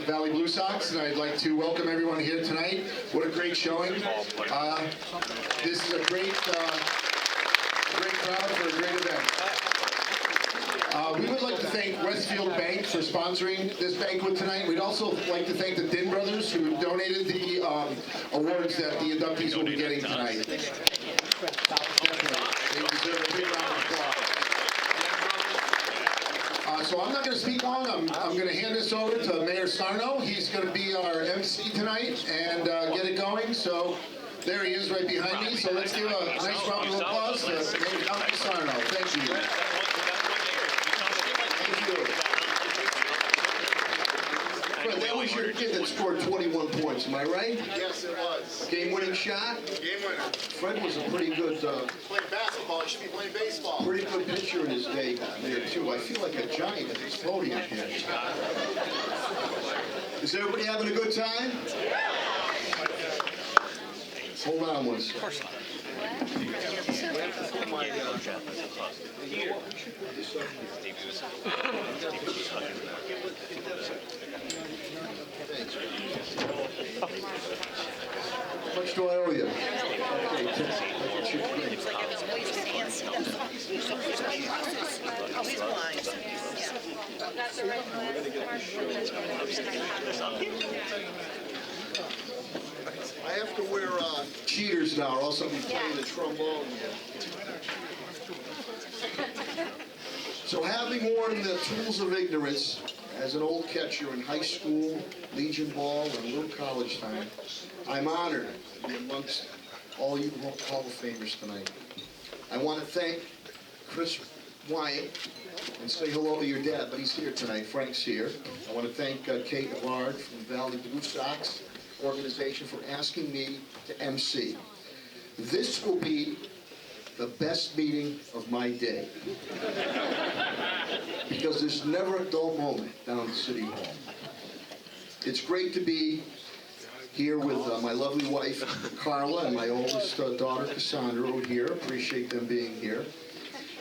Valley Blue Sox, and I'd like to welcome everyone here tonight. What a great showing. This is a great crowd for a great event. We would like to thank Westfield Bank for sponsoring this banquet tonight. We'd also like to thank the Din brothers who donated the awards that the inductees will be getting tonight. Definitely. They deserve a big round of applause. So I'm not going to speak long. I'm going to hand this over to Mayor Sarno. He's going to be our MC tonight and get it going. So there he is right behind me. So let's give a nice round of applause to Mayor Sarno. Thank you. Fred, that was your kid that scored 21 points, am I right? Yes, it was. Game-winning shot? Game winner. Fred was a pretty good... Playing basketball, you should be playing baseball. Pretty good pitcher in his day there, too. I feel like a giant at this podium here. Is everybody having a good time? Hold on one second. Of course not. How much do I owe you? It's like if his waist can't see that. Oh, he's blind. That's the right I have to wear cheaters now, or else I'll be playing the trombone. So having worn the tools of ignorance as an old catcher in high school, Legion ball, and a little college time, I'm honored to be amongst all you Hall of Famers tonight. I want to thank Chris Wyatt and say hello to your dad, but he's here tonight. Frank's here. I want to thank Kate Allard from Valley Blue Sox organization for asking me to MC. This will be the best meeting of my day. Because there's never a dull moment down at City Hall. It's great to be here with my lovely wife, Carla, and my oldest daughter, Cassandra, who are here. Appreciate them being here.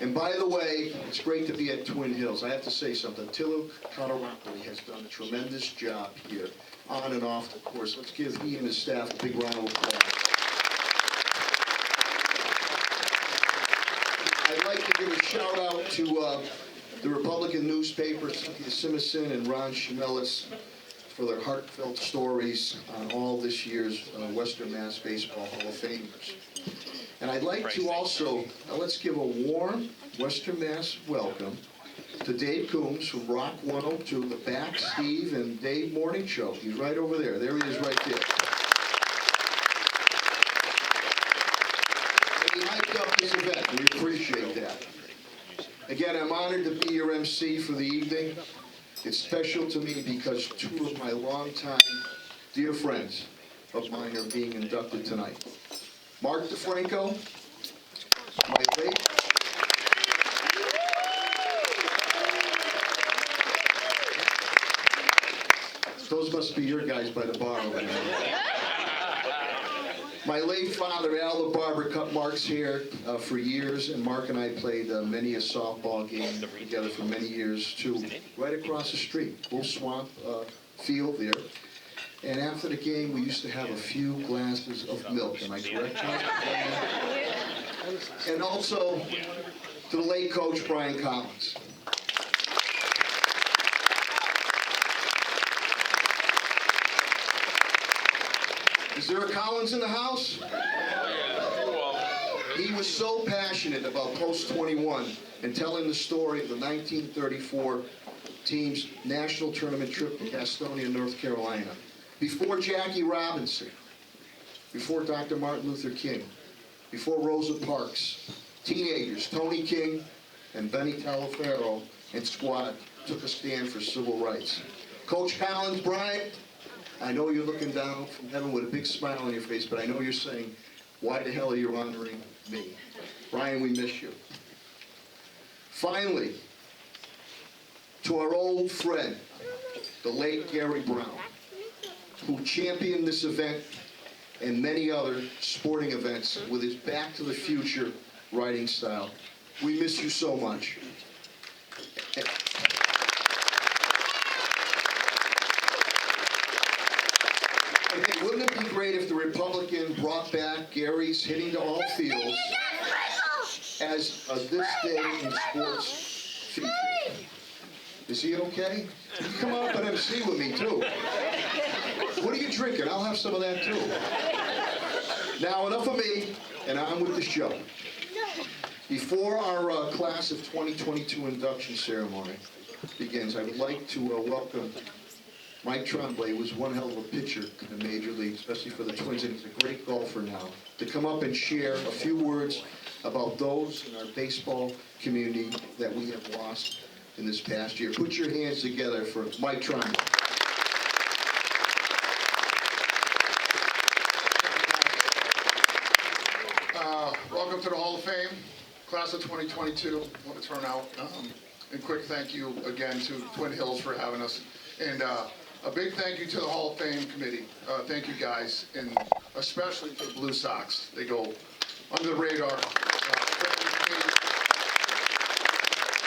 And by the way, it's great to be at Twin Hills. I have to say something. Attila Cotarapoli has done a tremendous job here, on and off the course. Let's give he and his staff a big round of applause. I'd like to give a shout out to the Republican newspapers, Cynthia Simison and Ron Chamelis, for their heartfelt stories on all this year's Western Mass Baseball Hall of Famers. And I'd like to also, let's give a warm Western Mass welcome to Dave Coombs from Rock 102, the Back Steve and Dave Morning Show. He's right over there. There he is right there. He hyped up this event. We appreciate that. Again, I'm honored to be your MC for the evening. It's special to me because two of my longtime dear friends of mine are being inducted tonight. Mark DiFranco, my late. Those must be your guys by the bar over there. My late father, Al the barber, cut Mark's hair for years, and Mark and I played many a softball game together for many years, too, right across the street, Bull Swamp Field there. And after the game, we used to have a few glasses of milk. Am I correct, Mark? And also to the late coach, Brian Collins. Is there a Collins in the house? He was so passionate about Post 21 and telling the story of the 1934 team's national tournament trip to Gastonia, North Carolina. Before Jackie Robinson, before Dr. Martin Luther King, before Rosa Parks, teenagers, Tony King and Benny Talaferro and squad took a stand for civil rights. Coach Collins, Brian, I know you're looking down from heaven with a big smile on your face, but I know you're saying, why the hell are you honoring me? Brian, we miss you. Finally, to our old friend, the late Gary Brown, who championed this event and many other sporting events with his Back to the Future writing style. We miss you so much. great if the Republican brought back Gary's hitting to all fields as a this day in sports feature. Is he okay? Come on up and MC with me, too. What are you drinking? I'll have some of that, too. Now, enough of me, and on with the show. Before our class of 2022 induction ceremony begins, I would like to welcome Mike Tremblay, who was one hell of a pitcher in the major league, especially for the Twins, and he's a great golfer now, to come up and share a few words about those in our baseball community that we have lost in this past year. Put your hands together for Mike Tremblay. Welcome to the Hall of Fame, class of 2022. What a turnout. And quick thank you again to Twin Hills for having us. And a big thank you to the Hall of Fame committee. Thank you guys, and especially to the Blue Sox. They go under the radar.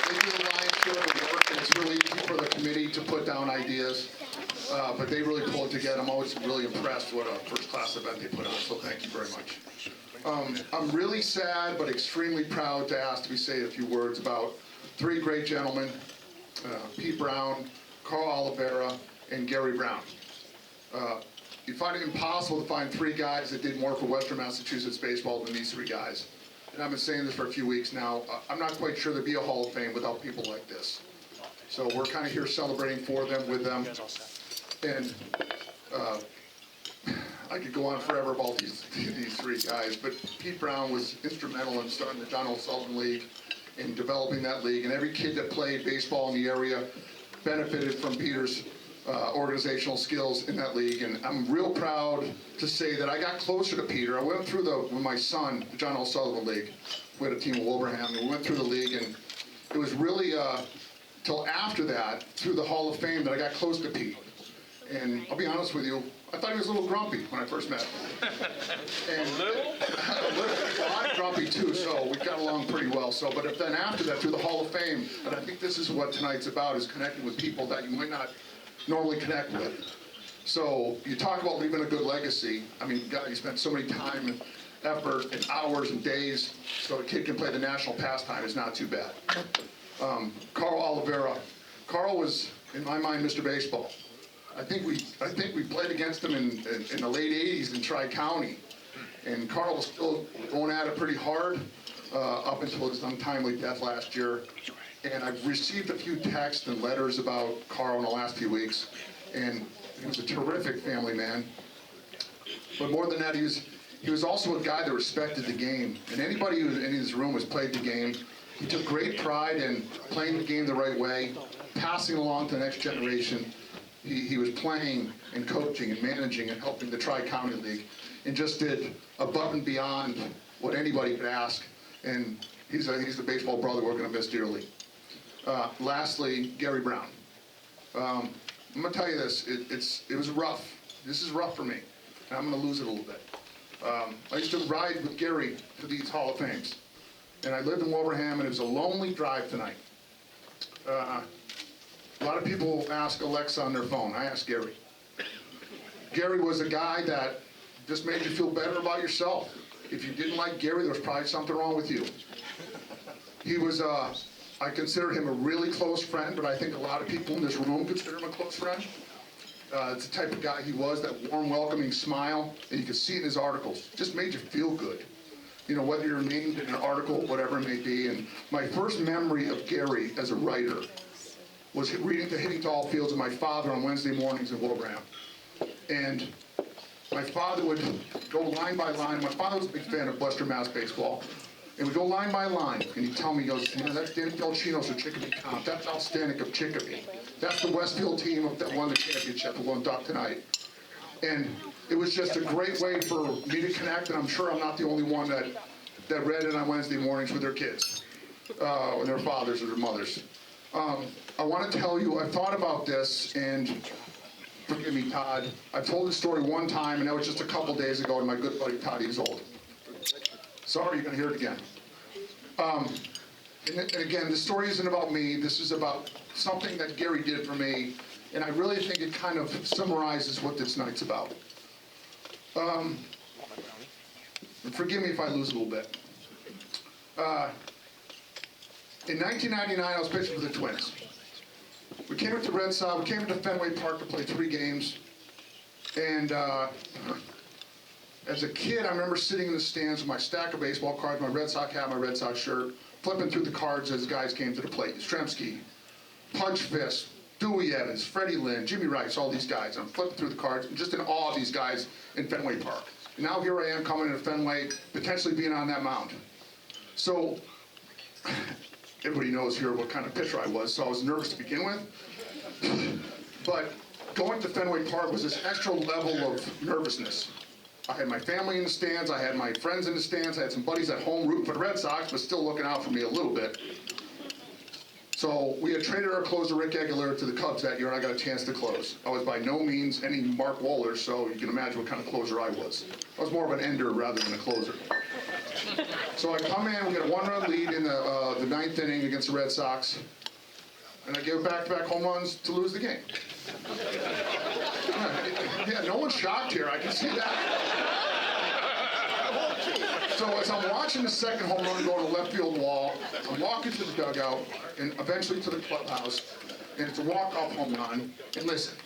They do the lion's share of the work, and it's really easy for the committee to put down ideas. But they really pull it together. I'm always really impressed what a first-class event they put on, so thank you very much. I'm really sad but extremely proud to ask to be say a few words about three great gentlemen, Pete Brown, Carl Oliveira, and Gary Brown. You find it impossible to find three guys that did more for Western Massachusetts baseball than these three guys. And I've been saying this for a few weeks now. I'm not quite sure there'd be a Hall of Fame without people like this. So we're kind of here celebrating for them, with them. And I could go on forever about these three guys, but Pete Brown was instrumental in starting the John O'Sullivan League and developing that league. And every kid that played baseball in the area benefited from Peter's organizational skills in that league. And I'm real proud to say that I got closer to Peter. I went through with my son, the John O'Sullivan League. We had a team of Wilbraham, and we went through the league, and it was really till after that, through the Hall of Fame, that I got close to Pete. And I'll be honest with you, I thought he was a little grumpy when I first met him. And a little, I'm grumpy too, so we got along pretty well. So, but then after that, through the Hall of Fame, and I think this is what tonight's about, is connecting with people that you might not normally connect with. So you talk about leaving a good legacy. I mean, God, you spent so many time and effort and hours and days so a kid can play the national pastime is not too bad. Carl Oliveira. Carl was, in my mind, Mr. Baseball. I think we played against him in the late 80s in Tri-County. And Carl was still going at it pretty hard up until his untimely death last year. And I've received a few texts and letters about Carl in the last few weeks. And he was a terrific family man. But more than that, he was also a guy that respected the game. And anybody who in his room has played the game, he took great pride in playing the game the right way, passing along to the next generation. He was playing and coaching and managing and helping the Tri-County League, and just did above and beyond what anybody could ask. And he's the baseball brother we're going to miss dearly. Lastly, Gary Brown. I'm going to tell you this. It was rough. This is rough for me, and I'm going to lose it a little bit. I used to ride with Gary to these Hall of Fames, and I lived in Wilbraham, and it was a lonely drive tonight. A lot of people ask Alexa on their phone. I asked Gary. Gary was a guy that just made you feel better about yourself. If you didn't like Gary, there was probably something wrong with you. He was, I consider him a really close friend, but I think a lot of people in this room consider him a close friend. It's the type of guy he was, that warm, welcoming smile, and you could see it in his articles. Just made you feel good. You know, whether you're named in an article, whatever it may be. And my first memory of Gary as a writer was reading the Hitting to All Fields with my father on Wednesday mornings in Wilbraham. And my father would go line by line. My father was a big fan of Western Mass baseball. And we'd go line by line, and he'd tell me, he goes, you know, that's Danny Delchino's of Chicopee Comp. That's Outstanding of Chicopee. That's the Westfield team that won the championship that will induct tonight. And it was just a great way for me to connect, and I'm sure I'm not the only one that read it on Wednesday mornings with their kids, and their fathers or their mothers. I want to tell you, I thought about this, and forgive me, Todd. I've told this story one time, and that was just a couple days ago to my good buddy Todd Easold. Sorry, you're going to hear it again. And again, the story isn't about me. This is about something that Gary did for me, and I really think it kind of summarizes what this night's about. And forgive me if I lose a little bit. In 1999, I was pitching for the Twins. We came into Red Sox, we came into Fenway Park to play 3 games. And as a kid, I remember sitting in the stands with my stack of baseball cards, my Red Sox hat, my Red Sox shirt, flipping through the cards as guys came to the plate. Yastrzemski, Pudge Fist, Dewey Evans, Freddie Lynn, Jimmy Rice, all these guys. I'm flipping through the cards, and just in awe of these guys in Fenway Park. And now here I am coming into Fenway, potentially being on that mound. So, everybody knows here what kind of pitcher I was, so I was nervous to begin with. But going to Fenway Park was this extra level of nervousness. I had my family in the stands, I had my friends in the stands, I had some buddies at home rooting for the Red Sox, but still looking out for me a little bit. So we had traded our closer, Rick Aguilera, to the Cubs that year, and I got a chance to close. I was by no means any Mark Wohlers, so you can imagine what kind of closer I was. I was more of an ender rather than a closer. So I come in, we get a 1-run lead in the 9th inning against the Red Sox, and I give back-to-back home runs to lose the game. Yeah, no one's shocked here, I can see that. So as I'm watching the second home run go to the left field wall, I'm walking to the dugout and eventually to the clubhouse, and it's a walk-off home run. And listen,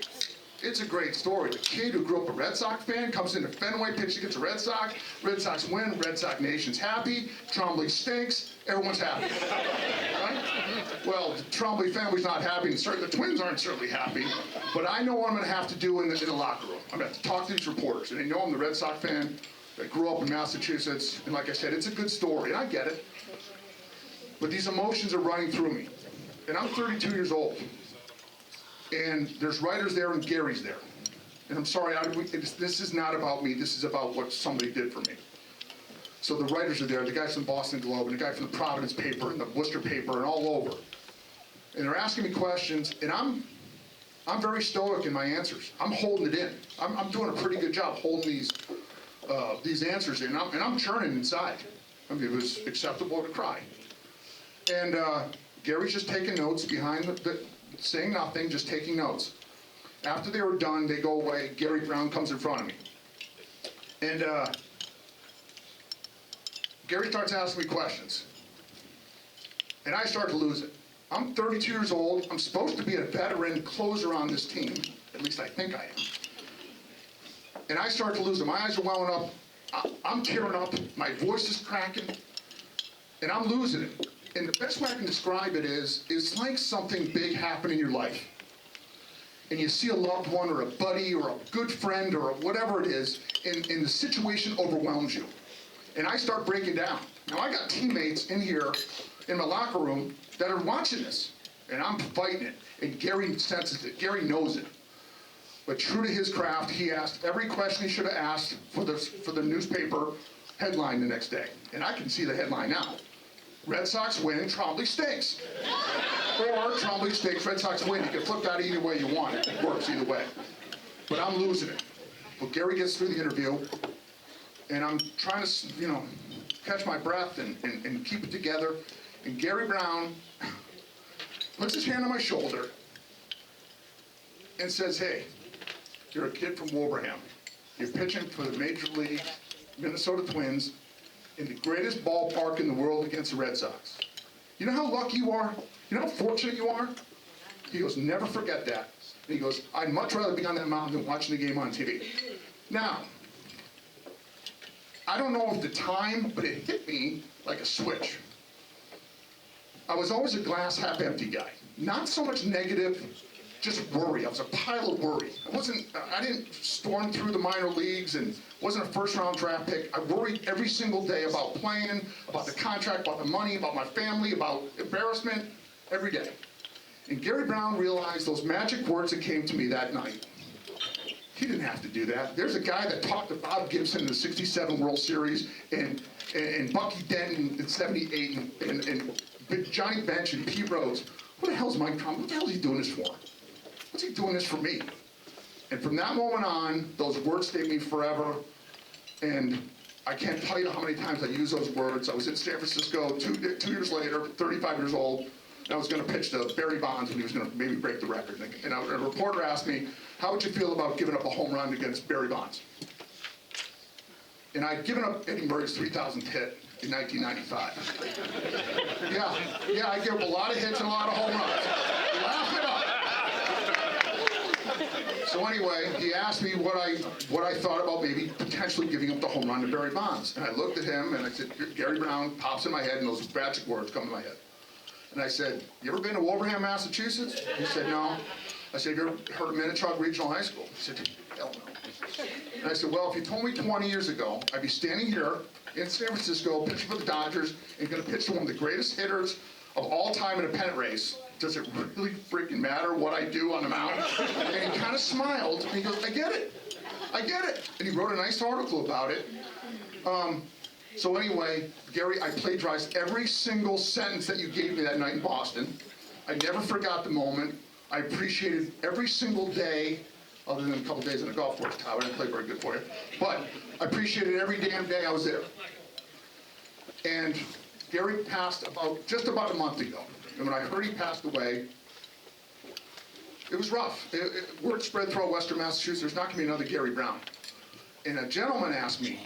it's a great story. The kid who grew up a Red Sox fan comes into Fenway, pitches against the Red Sox win, Red Sox Nation's happy, Trombley stinks, everyone's happy. Right? Well, the Trombley family's not happy, and certainly the Twins aren't certainly happy, but I know what I'm going to have to do in the locker room. I'm going to have to talk to these reporters, and they know I'm the Red Sox fan. I grew up in Massachusetts, and like I said, it's a good story, and I get it. But these emotions are running through me. And I'm 32 years old. And there's writers there, and Gary's there. And I'm sorry, this is not about me. This is about what somebody did for me. So the writers are there, the guys from the Boston Globe, and the guy from the Providence paper, and the Worcester paper, and all over. And they're asking me questions, and I'm very stoic in my answers. I'm holding it in. I'm doing a pretty good job holding these answers in, and I'm churning inside. I mean, it was acceptable to cry. And Gary's just taking notes behind saying nothing, just taking notes. After they were done, they go away. Gary Brown comes in front of me. And Gary starts asking me questions. And I start to lose it. I'm 32 years old. I'm supposed to be a veteran closer on this team. At least I think I am. And I start to lose it. My eyes are welling up. I'm tearing up. My voice is cracking. And I'm losing it. And the best way I can describe it is, it's like something big happened in your life. And you see a loved one or a buddy or a good friend or whatever it is, and the situation overwhelms you. And I start breaking down. Now, I got teammates in here in my locker room that are watching this. And I'm fighting it. And Gary senses it. Gary knows it. But true to his craft, he asked every question he should have asked for the newspaper headline the next day. And I can see the headline now. Red Sox win, Trombley stinks. Or Trombley stinks, Red Sox win. You can flip that either way you want. It works either way. But I'm losing it. But Gary gets through the interview, and I'm trying to, catch my breath and keep it together. And Gary Brown puts his hand on my shoulder and says, hey, you're a kid from Wilbraham. You're pitching for the Major League Minnesota Twins in the greatest ballpark in the world against the Red Sox. You know how lucky you are? You know how fortunate you are? He goes, never forget that. And he goes, I'd much rather be on that mountain than watching the game on TV. Now, I don't know at the time, but it hit me like a switch. I was always a glass half empty guy. Not so much negative, just worry. I was a pile of worry. I didn't storm through the minor leagues and wasn't a first-round draft pick. I worried every single day about playing, about the contract, about the money, about my family, about embarrassment, every day. And Gary Brown realized those magic words that came to me that night. He didn't have to do that. There's a guy that talked to Bob Gibson in the '67 World Series and Bucky Denton in '78 and Johnny Bench and Pete Rose. What the hell's Mike Trump? What the hell is he doing this for? What's he doing this for me? And from that moment on, those words stayed with me forever. And I can't tell you how many times I used those words. I was in San Francisco 2 years later, 35 years old, and I was going to pitch to Barry Bonds when he was going to maybe break the record. And a reporter asked me, how would you feel about giving up a home run against Barry Bonds? and I'd given up Eddie Murray's 3,000th hit in 1995. Yeah, I gave up a lot of hits and a lot of home runs. Laugh it up. So anyway, he asked me what I thought about maybe potentially giving up the home run to Barry Bonds. And I looked at him and I said, Gary Brown pops in my head and those magic words come to my head. And I said, you ever been to Wolverhampton, Massachusetts? He said, no. I said, have you ever heard of Minnetonka Regional High School? He said, hell no. And I said, well, if you told me 20 years ago, I'd be standing here in San Francisco, pitching for the Dodgers, and going to pitch to one of the greatest hitters of all time in a pennant race, does it really freaking matter what I do on the mound? And he kind of smiled, and he goes, I get it. And he wrote a nice article about it. So anyway, Gary, I plagiarized every single sentence that you gave me that night in Boston. I never forgot the moment. I appreciated every single day, other than a couple days on the golf course. I didn't play very good for you. But I appreciated every damn day I was there. And Gary passed just about a month ago. And when I heard he passed away, it was rough. Word spread throughout Western Massachusetts, there's not going to be another Gary Brown. And a gentleman asked me,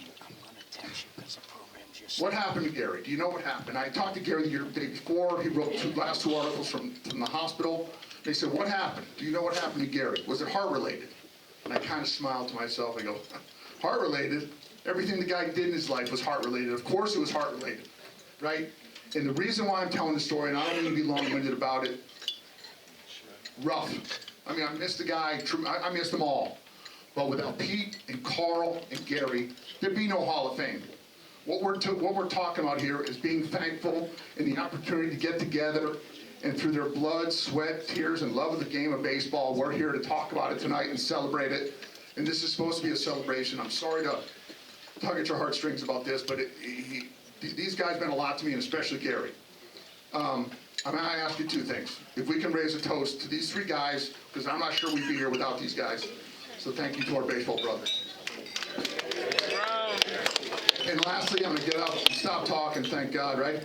what happened to Gary? Do you know what happened? I talked to Gary the day before. He wrote last two articles from the hospital. They said, what happened? Do you know what happened to Gary? Was it heart-related? And I kind of smiled to myself. I go, heart-related? Everything the guy did in his life was heart-related. Of course it was heart-related, right? And the reason why I'm telling the story, and I don't mean to be long-winded about it, rough. I mean, I missed the guy. I missed them all. But without Pete and Carl and Gary, there'd be no Hall of Fame. What we're talking about here is being thankful and the opportunity to get together, and through their blood, sweat, tears, and love of the game of baseball, we're here to talk about it tonight and celebrate it. And this is supposed to be a celebration. I'm sorry to tug at your heartstrings about this, but these guys meant a lot to me, and especially Gary. I'm going to ask you two things. If we can raise a toast to these three guys, because I'm not sure we'd be here without these guys. So thank you to our baseball brothers. And lastly, I'm going to get up and stop talking, thank God, right?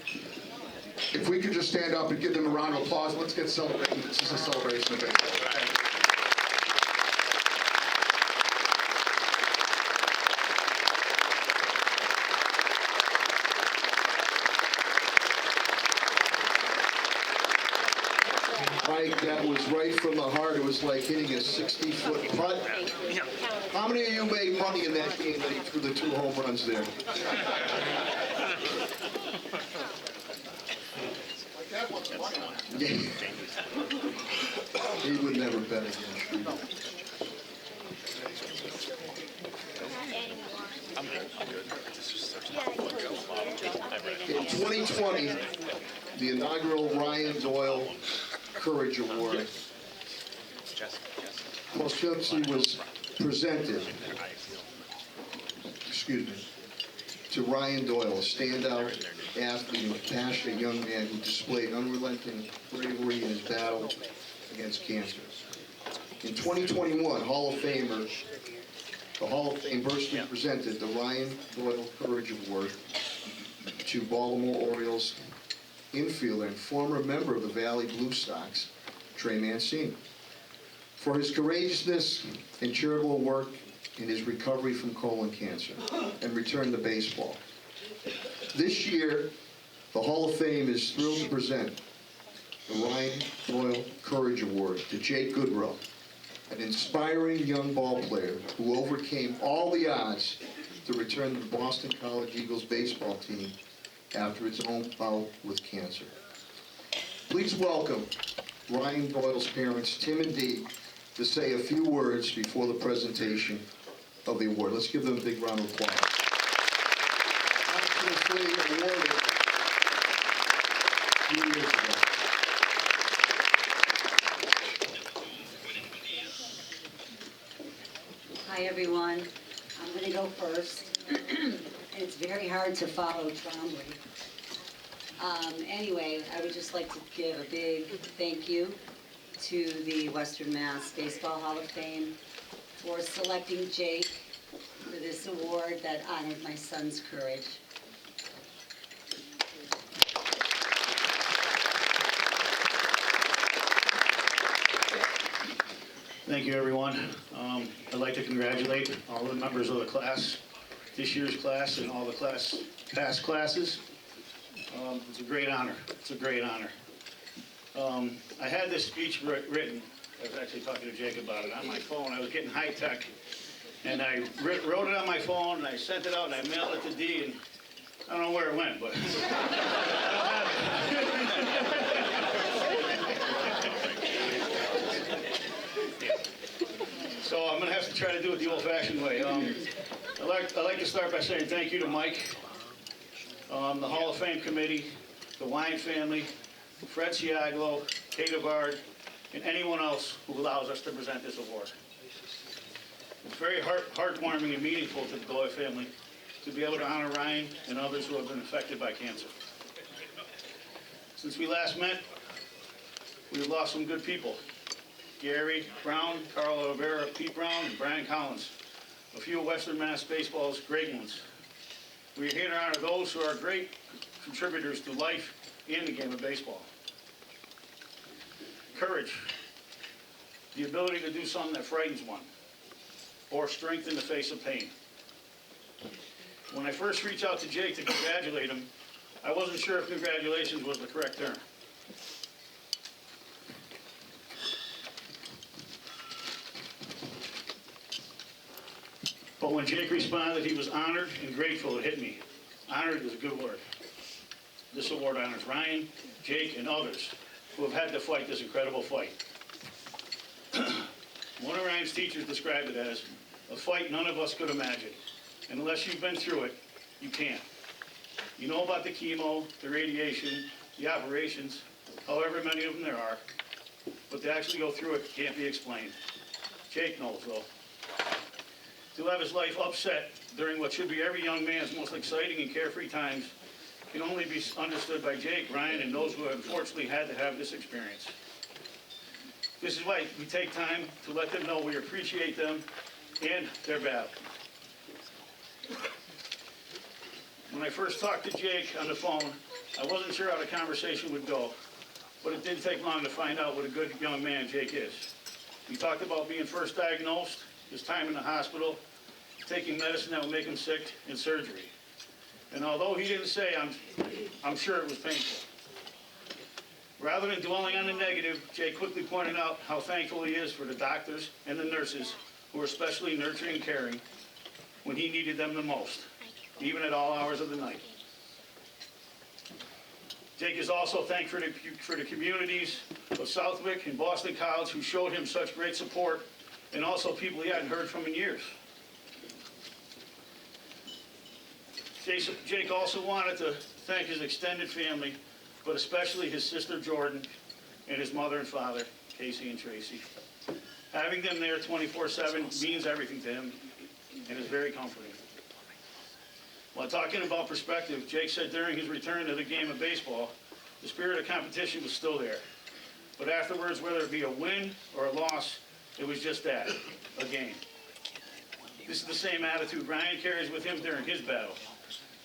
If we could just stand up and give them a round of applause, let's get celebrating. This is a celebration of baseball. Thank you. Mike, that was right from the heart. It was like hitting a 60-foot putt. How many of you made money in that game that he threw the 2 home runs there? Yeah. He would never bet against you. In 2020, the inaugural Ryan Doyle Courage Award posthumously was presented, to Ryan Doyle, a standout athlete and passionate young man who displayed unrelenting bravery in his battle against cancer. In 2021, the Hall of Fame personally presented the Ryan Doyle Courage Award to Baltimore Orioles infielder and former member of the Valley Blue Sox, Trey Mancini, for his courageousness and charitable work in his recovery from colon cancer and return to baseball. This year, the Hall of Fame is thrilled to present the Ryan Doyle Courage Award to Jake Goodrow, an inspiring young ball player who overcame all the odds to return to the Boston College Eagles baseball team after its own bout with cancer. Please welcome Ryan Doyle's parents, Tim and Dee, to say a few words before the presentation of the award. Let's give them a big round of applause. Posthumously awarded a few years ago. Hi, everyone. I'm going to go first. It's very hard to follow Trombley. Anyway, I would just like to give a big thank you to the Western Mass Baseball Hall of Fame for selecting Jake for this award that honored my son's courage. Thank you, everyone. I'd like to congratulate all the members of the class this year's class and all the past classes. It's a great honor. It's a great honor. I had this speech written. I was actually talking to Jake about it on my phone. I was getting high tech, and I wrote it on my phone, and I sent it out, and I mailed it to Dee, and I don't know where it went, but I don't have it. So I'm going to have to try to do it the old-fashioned way. I'd like to start by saying thank you to Mike, the Hall of Fame committee, the Wine family, Fred Ciaglo, Kate Avard, and anyone else who allows us to present this award. It's very heartwarming and meaningful to the Doyle family to be able to honor Ryan and others who have been affected by cancer. Since we last met, we've lost some good people. Gary Brown, Carl Olivera, Pete Brown, and Brian Collins. A few of Western Mass baseball's great ones. We are here to honor those who are great contributors to life and the game of baseball. Courage, the ability to do something that frightens one, or strength in the face of pain. When I first reached out to Jake to congratulate him, I wasn't sure if congratulations was the correct term. But when Jake responded he was honored and grateful, it hit me. Honored is a good word. This award honors Ryan, Jake, and others who have had to fight this incredible fight. One of Ryan's teachers described it as a fight none of us could imagine. And unless you've been through it, you can't. You know about the chemo, the radiation, the operations, however many of them there are, but to actually go through it can't be explained. Jake knows, though. To have his life upset during what should be every young man's most exciting and carefree times can only be understood by Jake, Ryan, and those who have unfortunately had to have this experience. This is why we take time to let them know we appreciate them and their battle. When I first talked to Jake on the phone, I wasn't sure how the conversation would go, but it didn't take long to find out what a good young man Jake is. We talked about being first diagnosed, his time in the hospital, taking medicine that would make him sick, and surgery. And although he didn't say, I'm sure it was painful. Rather than dwelling on the negative, Jake quickly pointed out how thankful he is for the doctors and the nurses who were especially nurturing and caring when he needed them the most, even at all hours of the night. Jake is also thankful for the communities of Southwick and Boston College who showed him such great support, and also people he hadn't heard from in years. Jake also wanted to thank his extended family, but especially his sister Jordan and his mother and father, Casey and Tracy. Having them there 24/7 means everything to him and is very comforting. While talking about perspective, Jake said during his return to the game of baseball, the spirit of competition was still there. But afterwards, whether it be a win or a loss, it was just that, a game. This is the same attitude Ryan carries with him during his battle.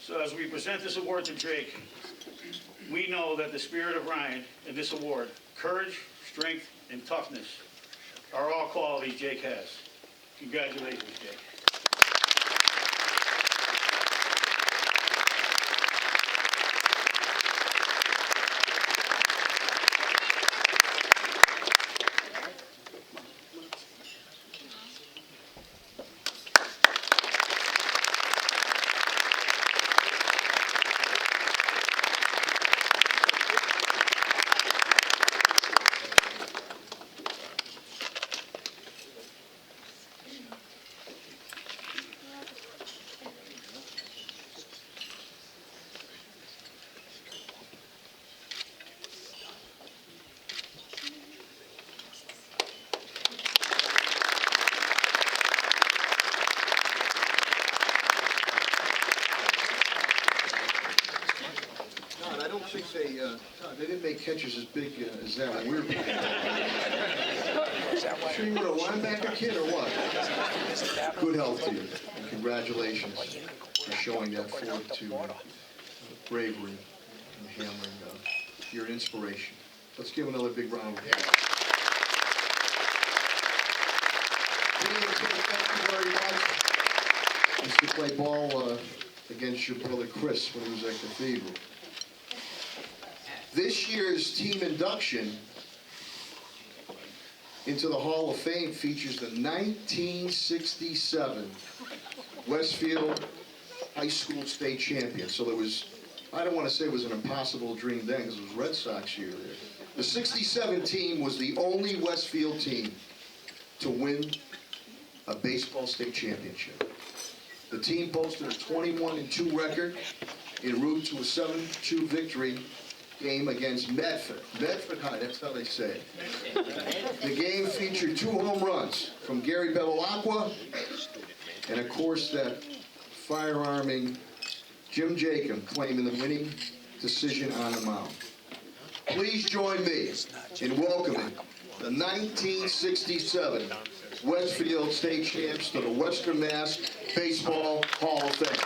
So as we present this award to Jake, we know that the spirit of Ryan in this award, courage, strength, and toughness, are all qualities Jake has. Congratulations, Jake. They didn't make catchers as big as that when we were. Sure you were a linebacker kid or what? Good health to you, and congratulations for showing that fortitude, bravery, and handling. You're an inspiration. Let's give another big round of applause. Thank you very much. Mr. play ball against your brother Chris when he was at Cathedral. This year's team induction into the Hall of Fame features the 1967 Westfield High School state champion. So there was, I don't want to say it was an impossible dream then because it was Red Sox year there. The 67 team was the only Westfield team to win a baseball state championship. The team posted a 21-2 record en route to a 7-2 victory game against Medford. Medford High, that's how they say it. The game featured 2 home runs from Gary Bevilacqua and, of course, that firearming Jim Jacob claiming the winning decision on the mound. Please join me in welcoming the 1967 Westfield State Champs to the Western Mass Baseball Hall of Fame.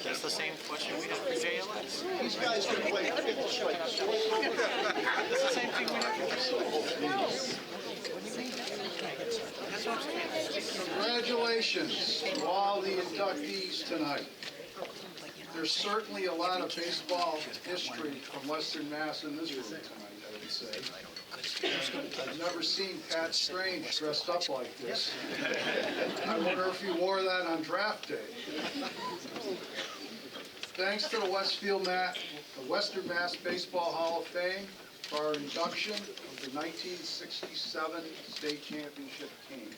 That's the same question we have for JLS. These guys can play. That's the same thing we have for Congratulations to all the inductees tonight. There's certainly a lot of baseball history from Western Mass in this room tonight, I would say. I've never seen Pat Strange dressed up like this. I wonder if he wore that on draft day. Thanks to the Western Mass Baseball Hall of Fame for our induction of the 1967 state championship team.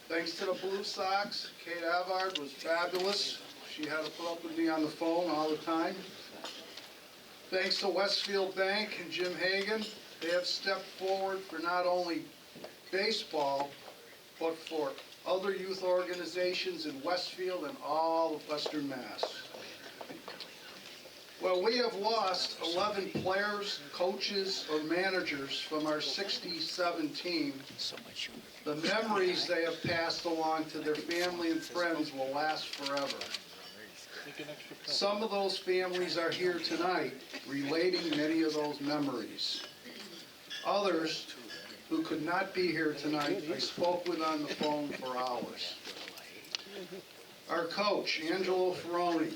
Thanks to the Blue Sox, Kate Avard was fabulous. She had to put up with me on the phone all the time. Thanks to Westfield Bank and Jim Hagan, they have stepped forward for not only baseball, but for other youth organizations in Westfield and all of Western Mass. Well, we have lost 11 players, coaches, or managers from our 67 team. The memories they have passed along to their family and friends will last forever. Some of those families are here tonight, relating many of those memories. Others, who could not be here tonight, I spoke with on the phone for hours. Our coach, Angelo Ferroni,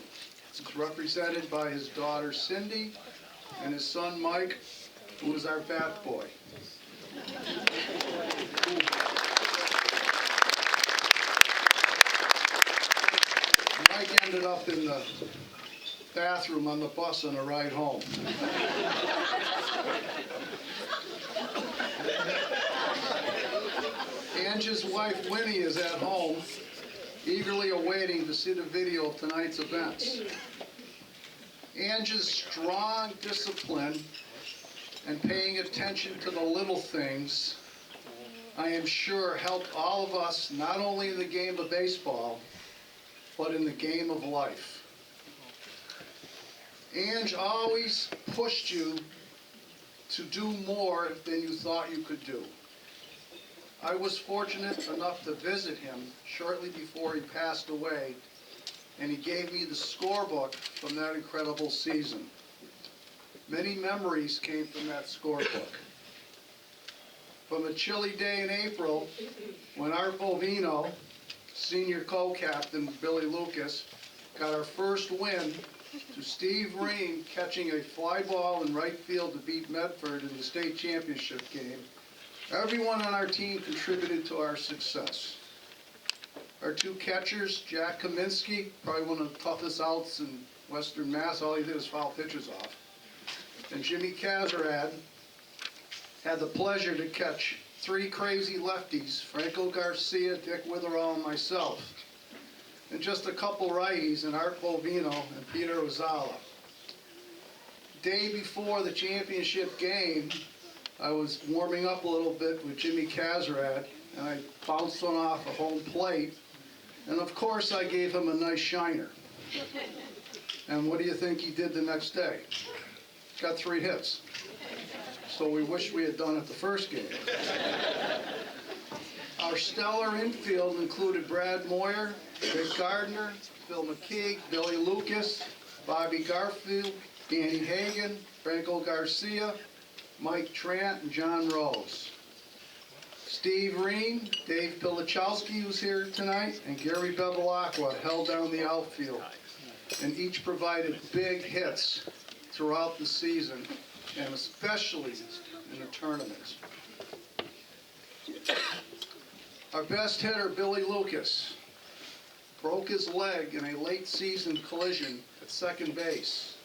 is represented by his daughter Cindy and his son Mike, who is our bat boy. Mike ended up in the bathroom on the bus on the ride home. Angie's wife Winnie is at home, eagerly awaiting to see the video of tonight's events. Angie's strong discipline and paying attention to the little things, I am sure, helped all of us, not only in the game of baseball, but in the game of life. Ange always pushed you to do more than you thought you could do. I was fortunate enough to visit him shortly before he passed away, and he gave me the scorebook from that incredible season. Many memories came from that scorebook. From a chilly day in April, when Art Bovino, senior co-captain Billy Lucas, got our first win, to Steve Ream catching a fly ball in right field to beat Medford in the state championship game, everyone on our team contributed to our success. Our two catchers, Jack Kaminsky, probably one of the toughest outs in Western Mass. All he did was foul pitches off. And Jimmy Kazarad had the pleasure to catch three crazy lefties, Franco Garcia, Dick Witherall, and myself. And just a couple righties, and Art Bovino and Peter Ozala. Day before the championship game, I was warming up a little bit with Jimmy Kazarad, and I bounced one off a home plate. And of course, I gave him a nice shiner. And what do you think he did the next day? Got 3 hits. So we wish we had done it the first game. Our stellar infield included Brad Moyer, Rick Gardner, Phil McKeague, Billy Lucas, Bobby Garfield, Danny Hagan, Franco Garcia, Mike Trant, and John Rose. Steve Reen, Dave Pilichowski, who's here tonight, and Gary Bevilacqua held down the outfield, and each provided big hits throughout the season, and especially in the tournaments. Our best hitter, Billy Lucas, broke his leg in a late season collision at second base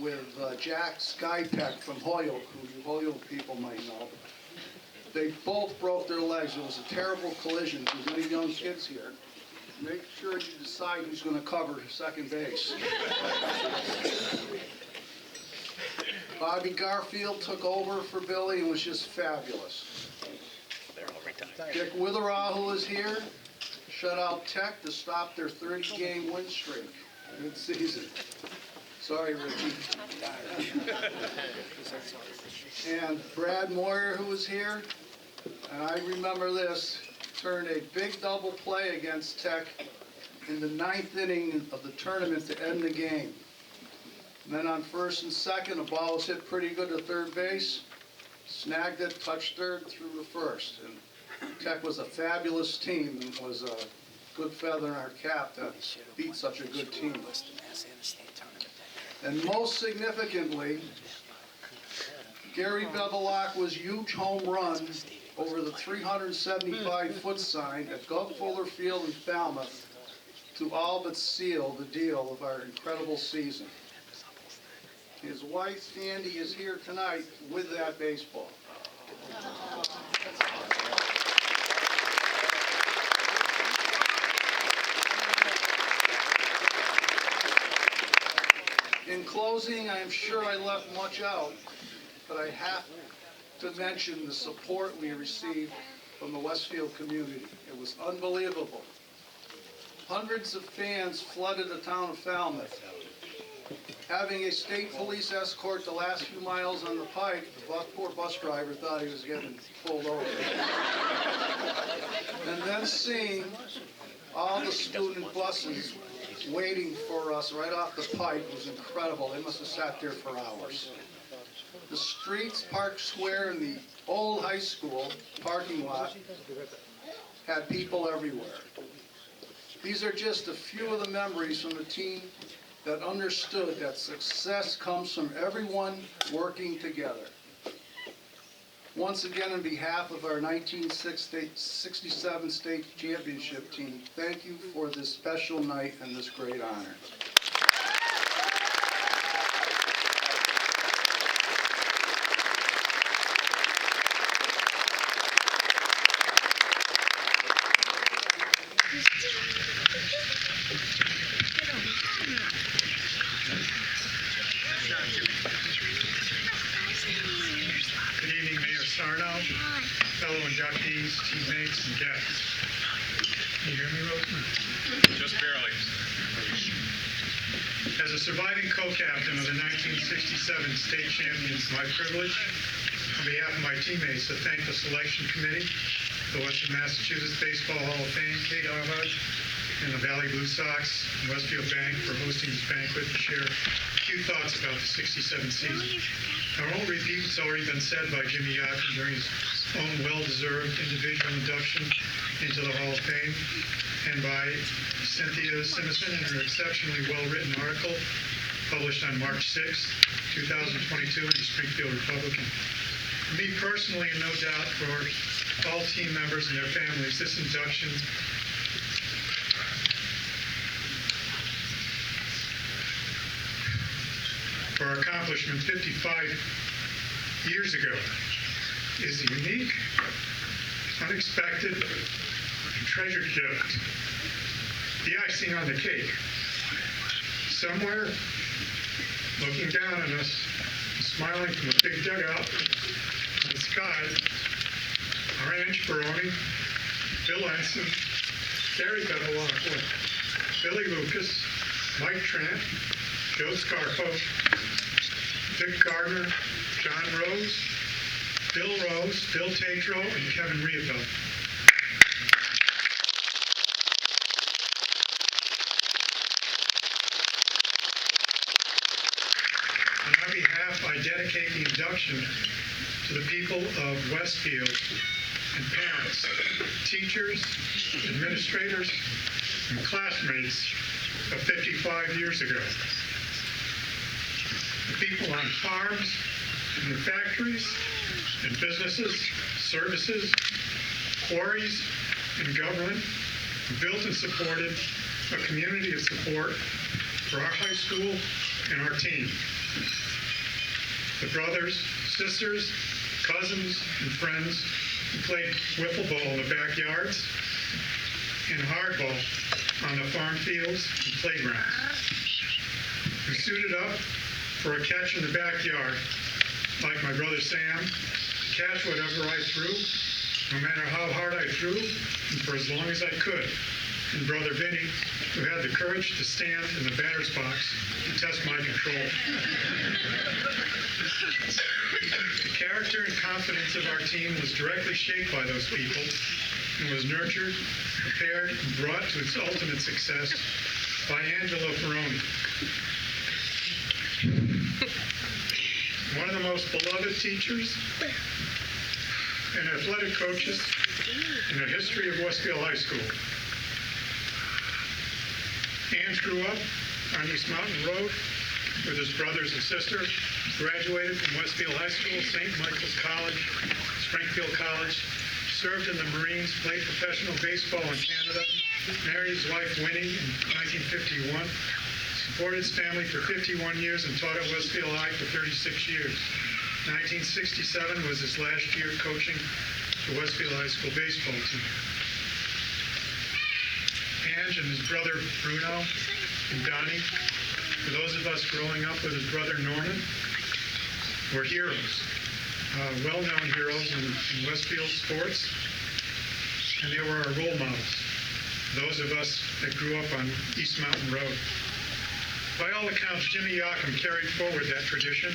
with Jack Skypeck from Hoyle, who you Hoyle people might know. They both broke their legs. It was a terrible collision. There's any young kids here, make sure you decide who's going to cover second base. Bobby Garfield took over for Billy and was just fabulous. Dick Witherall, who is here, shut out Tech to stop their 30-game win streak mid-season. Sorry, Richie. And Brad Moyer, who was here, and I remember this, turned a big double play against Tech in the 9th inning of the tournament to end the game. And then on first and second, the ball was hit pretty good to third base, snagged it, touched third, threw to first. And Tech was a fabulous team and was a good feather in our cap to beat such a good team. And most significantly, Gary Bevilacqua's huge home run over the 375-foot sign at Gov Fuller Field in Falmouth to all but seal the deal of our incredible season. His wife, Sandy, is here tonight with that baseball. In closing, I am sure I left much out, but I have to mention the support we received from the Westfield community. It was unbelievable. Hundreds of fans flooded the town of Falmouth. Having a state police escort the last few miles on the pike, the poor bus driver thought he was getting pulled over. And then seeing all the student buses waiting for us right off the pike was incredible. They must have sat there for hours. The streets, Park Square, and the old high school parking lot had people everywhere. These are just a few of the memories from the team that understood that success comes from everyone working together. Once again, on behalf of our 1967 state championship team, thank you for this special night and this great honor. Good evening, Mayor Sarno, fellow inductees, teammates, and guests. Can you hear me, Roseman? Just barely. As a surviving co-captain of the 1967 state champions, my privilege, on behalf of my teammates, to thank the selection committee, the Western Massachusetts Baseball Hall of Fame, Kate Armard, and the Valley Blue Sox and Westfield Bank for hosting this banquet and share a few thoughts about the 67 season. I won't repeat what's already been said by Jimmy Yockin during his own well-deserved individual induction into the Hall of Fame, and by Cynthia Simison in her exceptionally well-written article published on March 6, 2022 in the Springfield Republican. For me personally, and no doubt for all team members and their families. This induction for our accomplishment 55 years ago is a unique, unexpected, and treasured gift. The icing on the cake. Somewhere, looking down on us, smiling from a big dugout in the sky, our Ange Baroni, Bill Ensign, Gary Bevilacqua, Billy Lucas, Mike Trent, Joe Scarfo, Dick Gardner, John Rose, Bill Tatro, and Kevin Riabel. On our behalf, I dedicate the induction to the people of Westfield and parents, teachers, administrators, and classmates of 55 years ago. The people on farms and in factories and businesses, services, quarries, and government who built and supported a community of support for our high school and our team. The brothers, sisters, cousins, and friends who played wiffle ball in the backyards and hardball on the farm fields and playgrounds, who suited up for a catch in the backyard, like my brother Sam, catch whatever I threw, no matter how hard I threw, and for as long as I could. And brother Vinny, who had the courage to stand in the batter's box and test my control. The character and confidence of our team was directly shaped by those people and was nurtured, prepared, and brought to its ultimate success by Angelo Ferroni. One of the most beloved teachers and athletic coaches in the history of Westfield High School. Ange grew up on East Mountain Road with his brothers and sister, graduated from Westfield High School, St. Michael's College, Springfield College, served in the Marines, played professional baseball in Canada, married his wife Winnie in 1951, supported his family for 51 years and taught at Westfield High for 36 years. 1967 was his last year coaching the Westfield High School baseball team. Ange and his brother Bruno and Donnie, for those of us growing up with his brother Norman, were heroes, well-known heroes in Westfield sports, and they were our role models, those of us that grew up on East Mountain Road. By all accounts, Jimmy Yockham carried forward that tradition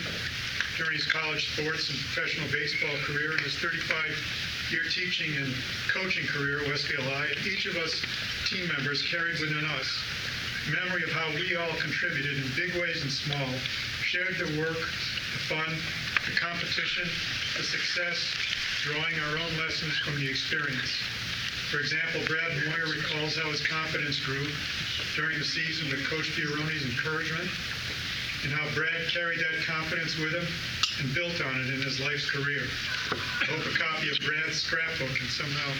during his college sports and professional baseball career and his 35-year teaching and coaching career at Westfield High. Each of us team members carried within us memory of how we all contributed in big ways and small, shared the work, the fun, the competition, the success, drawing our own lessons from the experience. For example, Brad Moyer recalls how his confidence grew during the season with Coach Fioroni's encouragement, and how Brad carried that confidence with him and built on it in his life's career. I hope a copy of Brad's scrapbook can somehow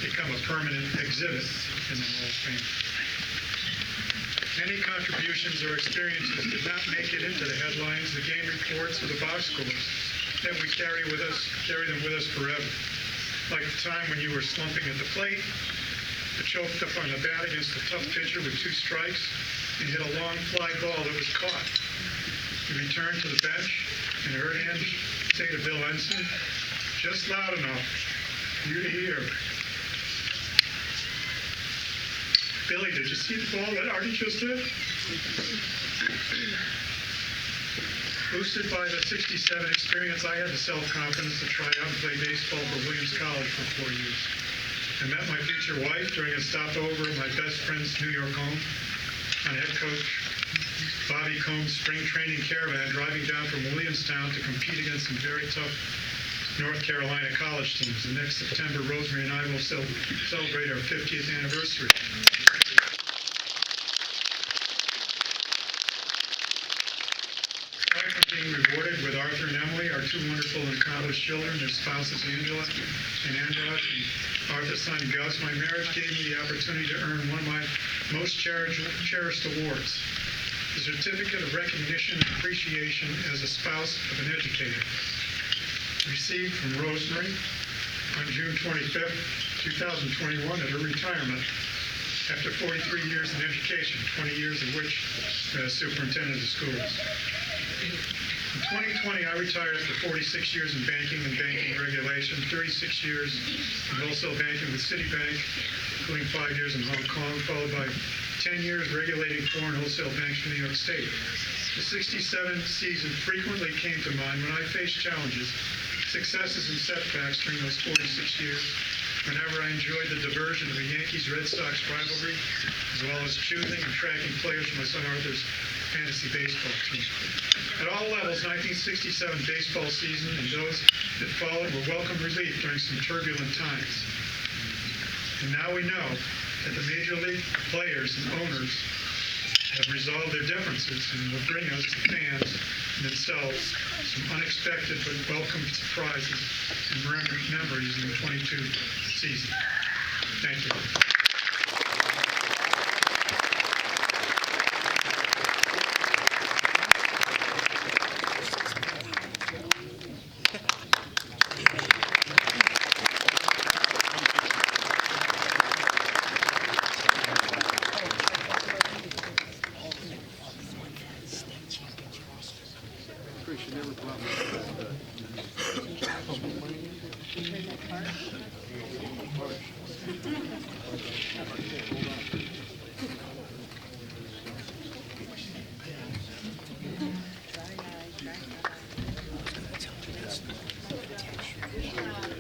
become a permanent exhibit in the Hall of Fame. Many contributions or experiences did not make it into the headlines, the game reports, or the box scores that we carry them with us forever. Like the time when you were slumping at the plate, but choked up on the bat against a tough pitcher with 2 strikes, and hit a long fly ball that was caught. You returned to the bench and heard Ange say to Bill Ensign, "Just loud enough for you to hear." Billy, did you see the ball that Artie just hit? Boosted by the 67 experience, I had the self-confidence to try out and play baseball for Williams College for 4 years. I met my future wife during a stopover at my best friend's New York home on head coach Bobby Combs' spring training caravan, driving down from Williamstown to compete against some very tough North Carolina college teams. And next September, Rosemary and I will celebrate our 50th anniversary. Aside from being being rewarded with Arthur and Emily, our two wonderful and accomplished children, their spouses Angela and Angela, and Arthur's son Gus. My marriage gave me the opportunity to earn one of my most cherished awards, the Certificate of Recognition and Appreciation as a Spouse of an Educator, received from Rosemary on June 25th, 2021 at her retirement after 43 years in education, 20 years of which as superintendent of schools. In 2020, I retired after 46 years in banking and banking regulation, 36 years in wholesale banking with Citibank, including 5 years in Hong Kong, followed by 10 years regulating foreign wholesale banks from New York State. The 67 season frequently came to mind when I faced challenges, successes and setbacks during those 46 years, whenever I enjoyed the diversion of a Yankees-Red Sox rivalry, as well as choosing and tracking players for my son Arthur's fantasy baseball team. At all levels, 1967 baseball season and those that followed were welcome relief during some turbulent times. And now we know that the major league players and owners have resolved their differences and will bring us, the fans themselves, some unexpected but welcome surprises and memories in the 22 season. Thank you.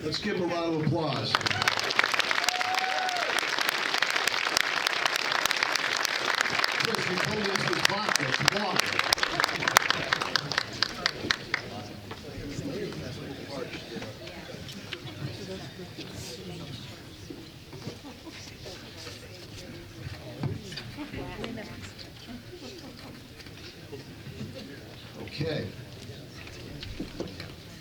Let's give him a round of applause. Chris, you told me this was vodka. It's water. Okay.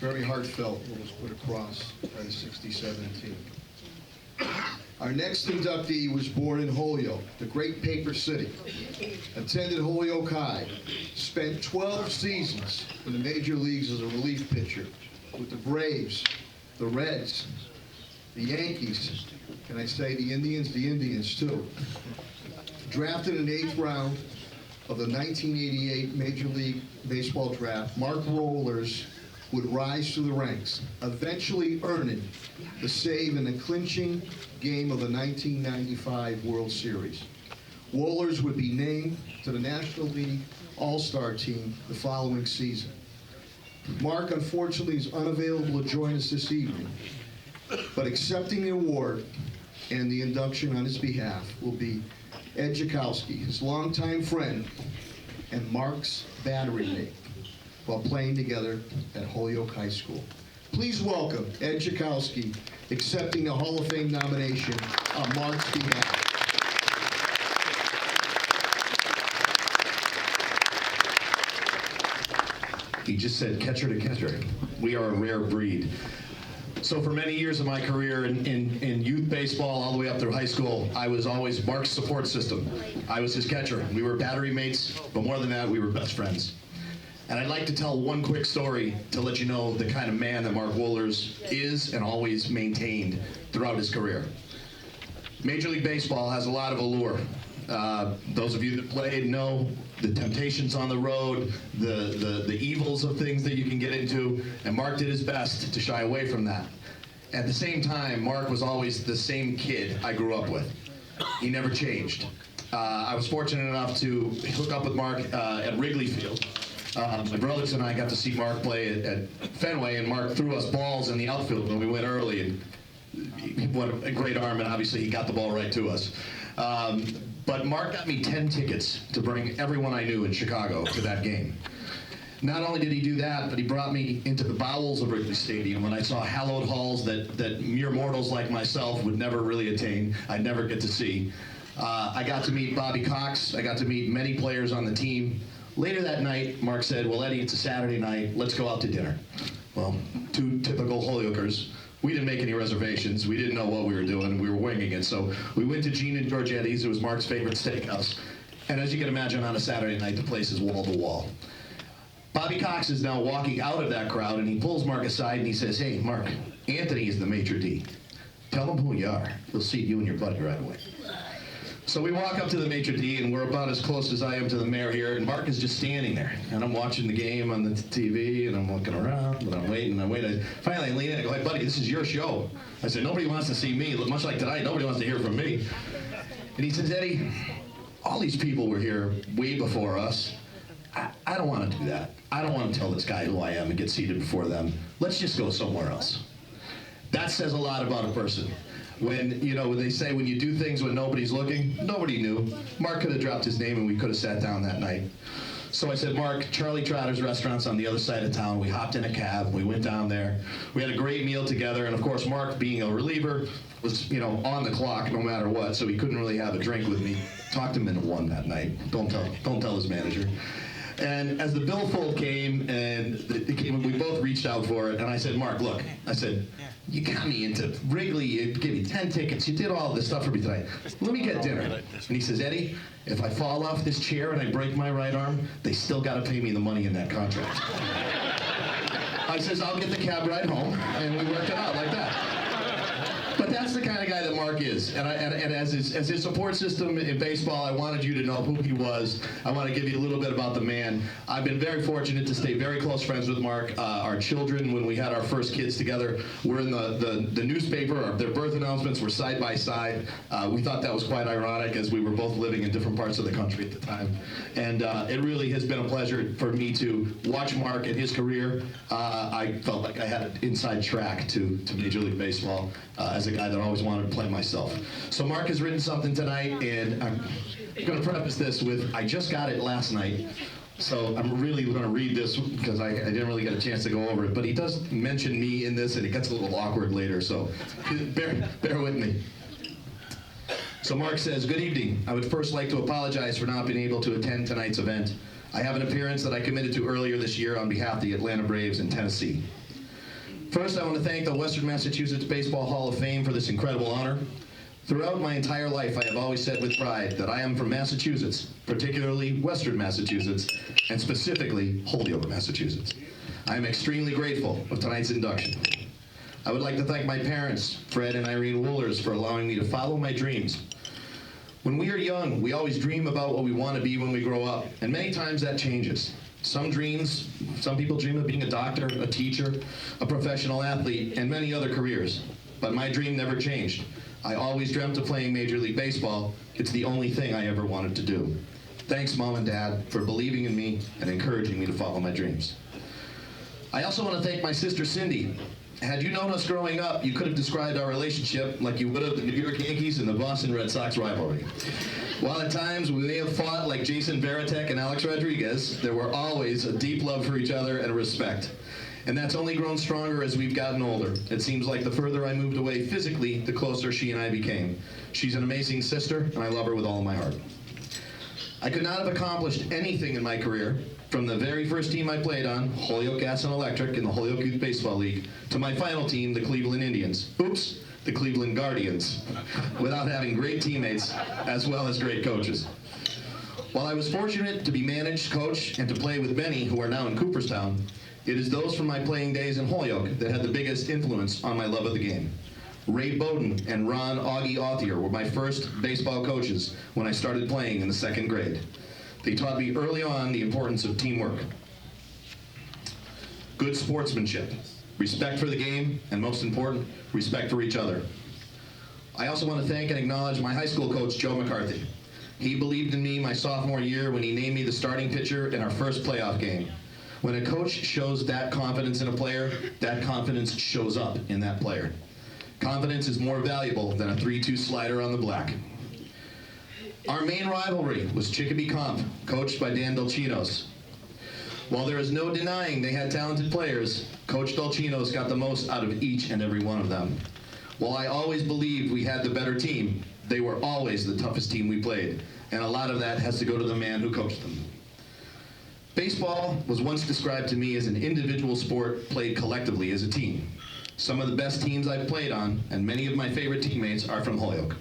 Very heartfelt, what was put across by the 67 team. Our next inductee was born in Holyoke, the great paper city. Attended Holyoke High. Spent 12 seasons in the major leagues as a relief pitcher with the Braves, the Reds, the Yankees, and I say the Indians too. Drafted in the 8th round of the 1988 Major League Baseball draft, Mark Wohlers would rise through the ranks, eventually earning the save in the clinching game of the 1995 World Series. Wohlers would be named to the National League All-Star team the following season. Mark, unfortunately, is unavailable to join us this evening, but accepting the award and the induction on his behalf will be Ed Jakowski, his longtime friend and Mark's battery mate while playing together at Holyoke High School. Please welcome Ed Jakowski, accepting the Hall of Fame nomination on Mark's behalf. He just said catcher to catcher. We are a rare breed. So for many years of my career in youth baseball all the way up through high school, I was always Mark's support system. I was his catcher. We were battery mates, but more than that, we were best friends. And I'd like to tell one quick story to let you know the kind of man that Mark Wohlers is and always maintained throughout his career. Major League Baseball has a lot of allure. Those of you that played know the temptations on the road, the evils of things that you can get into, and Mark did his best to shy away from that. At the same time, Mark was always the same kid I grew up with. He never changed. I was fortunate enough to hook up with Mark at Wrigley Field. My brothers and I got to see Mark play at Fenway, and Mark threw us balls in the outfield when we went early, and he had a great arm, and obviously he got the ball right to us. But Mark got me 10 tickets to bring everyone I knew in Chicago to that game. Not only did he do that, but he brought me into the bowels of Wrigley Stadium when I saw hallowed halls that mere mortals like myself would never really attain, I'd never get to see. I got to meet Bobby Cox. I got to meet many players on the team. Later that night, Mark said, well, Eddie, it's a Saturday night. Let's go out to dinner. Well, two typical Holyoakers. We didn't make any reservations. We didn't know what we were doing. We were winging it. So we went to Gene and Georgetti's. It was Mark's favorite steakhouse. And as you can imagine, on a Saturday night, the place is wall to wall. Bobby Cox is now walking out of that crowd, and he pulls Mark aside and he says, hey, Mark, Anthony is the maitre d'. Tell him who you are. He'll seat you and your buddy right away. So we walk up to the maitre d', and we're about as close as I am to the mayor here, and Mark is just standing there. And I'm watching the game on the TV, and I'm looking around, and I'm waiting. Finally, I lean in and go, hey, buddy, this is your show. I said, nobody wants to see me. Much like tonight, nobody wants to hear from me. And he says, Eddie, all these people were here way before us. I don't want to do that. I don't want to tell this guy who I am and get seated before them. Let's just go somewhere else. That says a lot about a person. When they say when you do things when nobody's looking, nobody knew. Mark could have dropped his name and we could have sat down that night. So I said, Mark, Charlie Trotter's restaurant's on the other side of town. We hopped in a cab. We went down there. We had a great meal together. And of course, Mark, being a reliever, was on the clock no matter what, so he couldn't really have a drink with me. Talked him into one that night. Don't tell his manager. And as the billfold came, and we both reached out for it, and I said, Mark, look, I said, you got me into Wrigley, you gave me 10 tickets, you did all this stuff for me tonight. Let me get dinner. And he says, Eddie, if I fall off this chair and I break my right arm, they still got to pay me the money in that contract. I says, I'll get the cab ride home, and we worked it out like that. But that's the kind of guy that Mark is. And as his support system in baseball, I wanted you to know who he was. I want to give you a little bit about the man. I've been very fortunate to stay very close friends with Mark. Our children, when we had our first kids together, were in the newspaper. Their birth announcements were side by side. We thought that was quite ironic as we were both living in different parts of the country at the time. And it really has been a pleasure for me to watch Mark and his career. I felt like I had an inside track to Major League Baseball as a guy that always wanted to play myself. So Mark has written something tonight, and I'm going to preface this with, I just got it last night, so I'm really going to read this because I didn't really get a chance to go over it, but he does mention me in this, and it gets a little awkward later, so bear with me. So Mark says, good evening. I would first like to apologize for not being able to attend tonight's event. I have an appearance that I committed to earlier this year on behalf of the Atlanta Braves in Tennessee. First, I want to thank the Western Massachusetts Baseball Hall of Fame for this incredible honor. Throughout my entire life, I have always said with pride that I am from Massachusetts, particularly Western Massachusetts, and specifically Holyoke, Massachusetts. I am extremely grateful of tonight's induction. I would like to thank my parents, Fred and Irene Wohlers, for allowing me to follow my dreams. When we are young, we always dream about what we want to be when we grow up, and many times that changes. Some people dream of being a doctor, a teacher, a professional athlete, and many other careers. But my dream never changed. I always dreamt of playing Major League Baseball. It's the only thing I ever wanted to do. Thanks, Mom and Dad, for believing in me and encouraging me to follow my dreams. I also want to thank my sister, Cindy. Had you known us growing up, you could have described our relationship like you would have the New York Yankees and the Boston Red Sox rivalry. While at times we may have fought like Jason Varitek and Alex Rodriguez, there were always a deep love for each other and a respect. And that's only grown stronger as we've gotten older. It seems like the further I moved away physically, the closer she and I became. She's an amazing sister, and I love her with all of my heart. I could not have accomplished anything in my career, from the very first team I played on, Holyoke Gas and Electric in the Holyoke Youth Baseball League, to my final team, the Cleveland Indians. Oops, the Cleveland Guardians, without having great teammates as well as great coaches. While I was fortunate to be managed, coached, and to play with many who are now in Cooperstown, it is those from my playing days in Holyoke that had the biggest influence on my love of the game. Ray Bowden and Ron Augie Authier were my first baseball coaches when I started playing in the second grade. They taught me early on the importance of teamwork, good sportsmanship, respect for the game, and most important, respect for each other. I also want to thank and acknowledge my high school coach, Joe McCarthy. He believed in me my sophomore year when he named me the starting pitcher in our first playoff game. When a coach shows that confidence in a player, that confidence shows up in that player. Confidence is more valuable than a 3-2 slider on the black. Our main rivalry was Chicopee Comp, coached by Dan Dolcinos. While there is no denying they had talented players, Coach Dolcinos got the most out of each and every one of them. While I always believed we had the better team, they were always the toughest team we played, and a lot of that has to go to the man who coached them. Baseball was once described to me as an individual sport played collectively as a team. Some of the best teams I've played on, and many of my favorite teammates, are from Holyoke.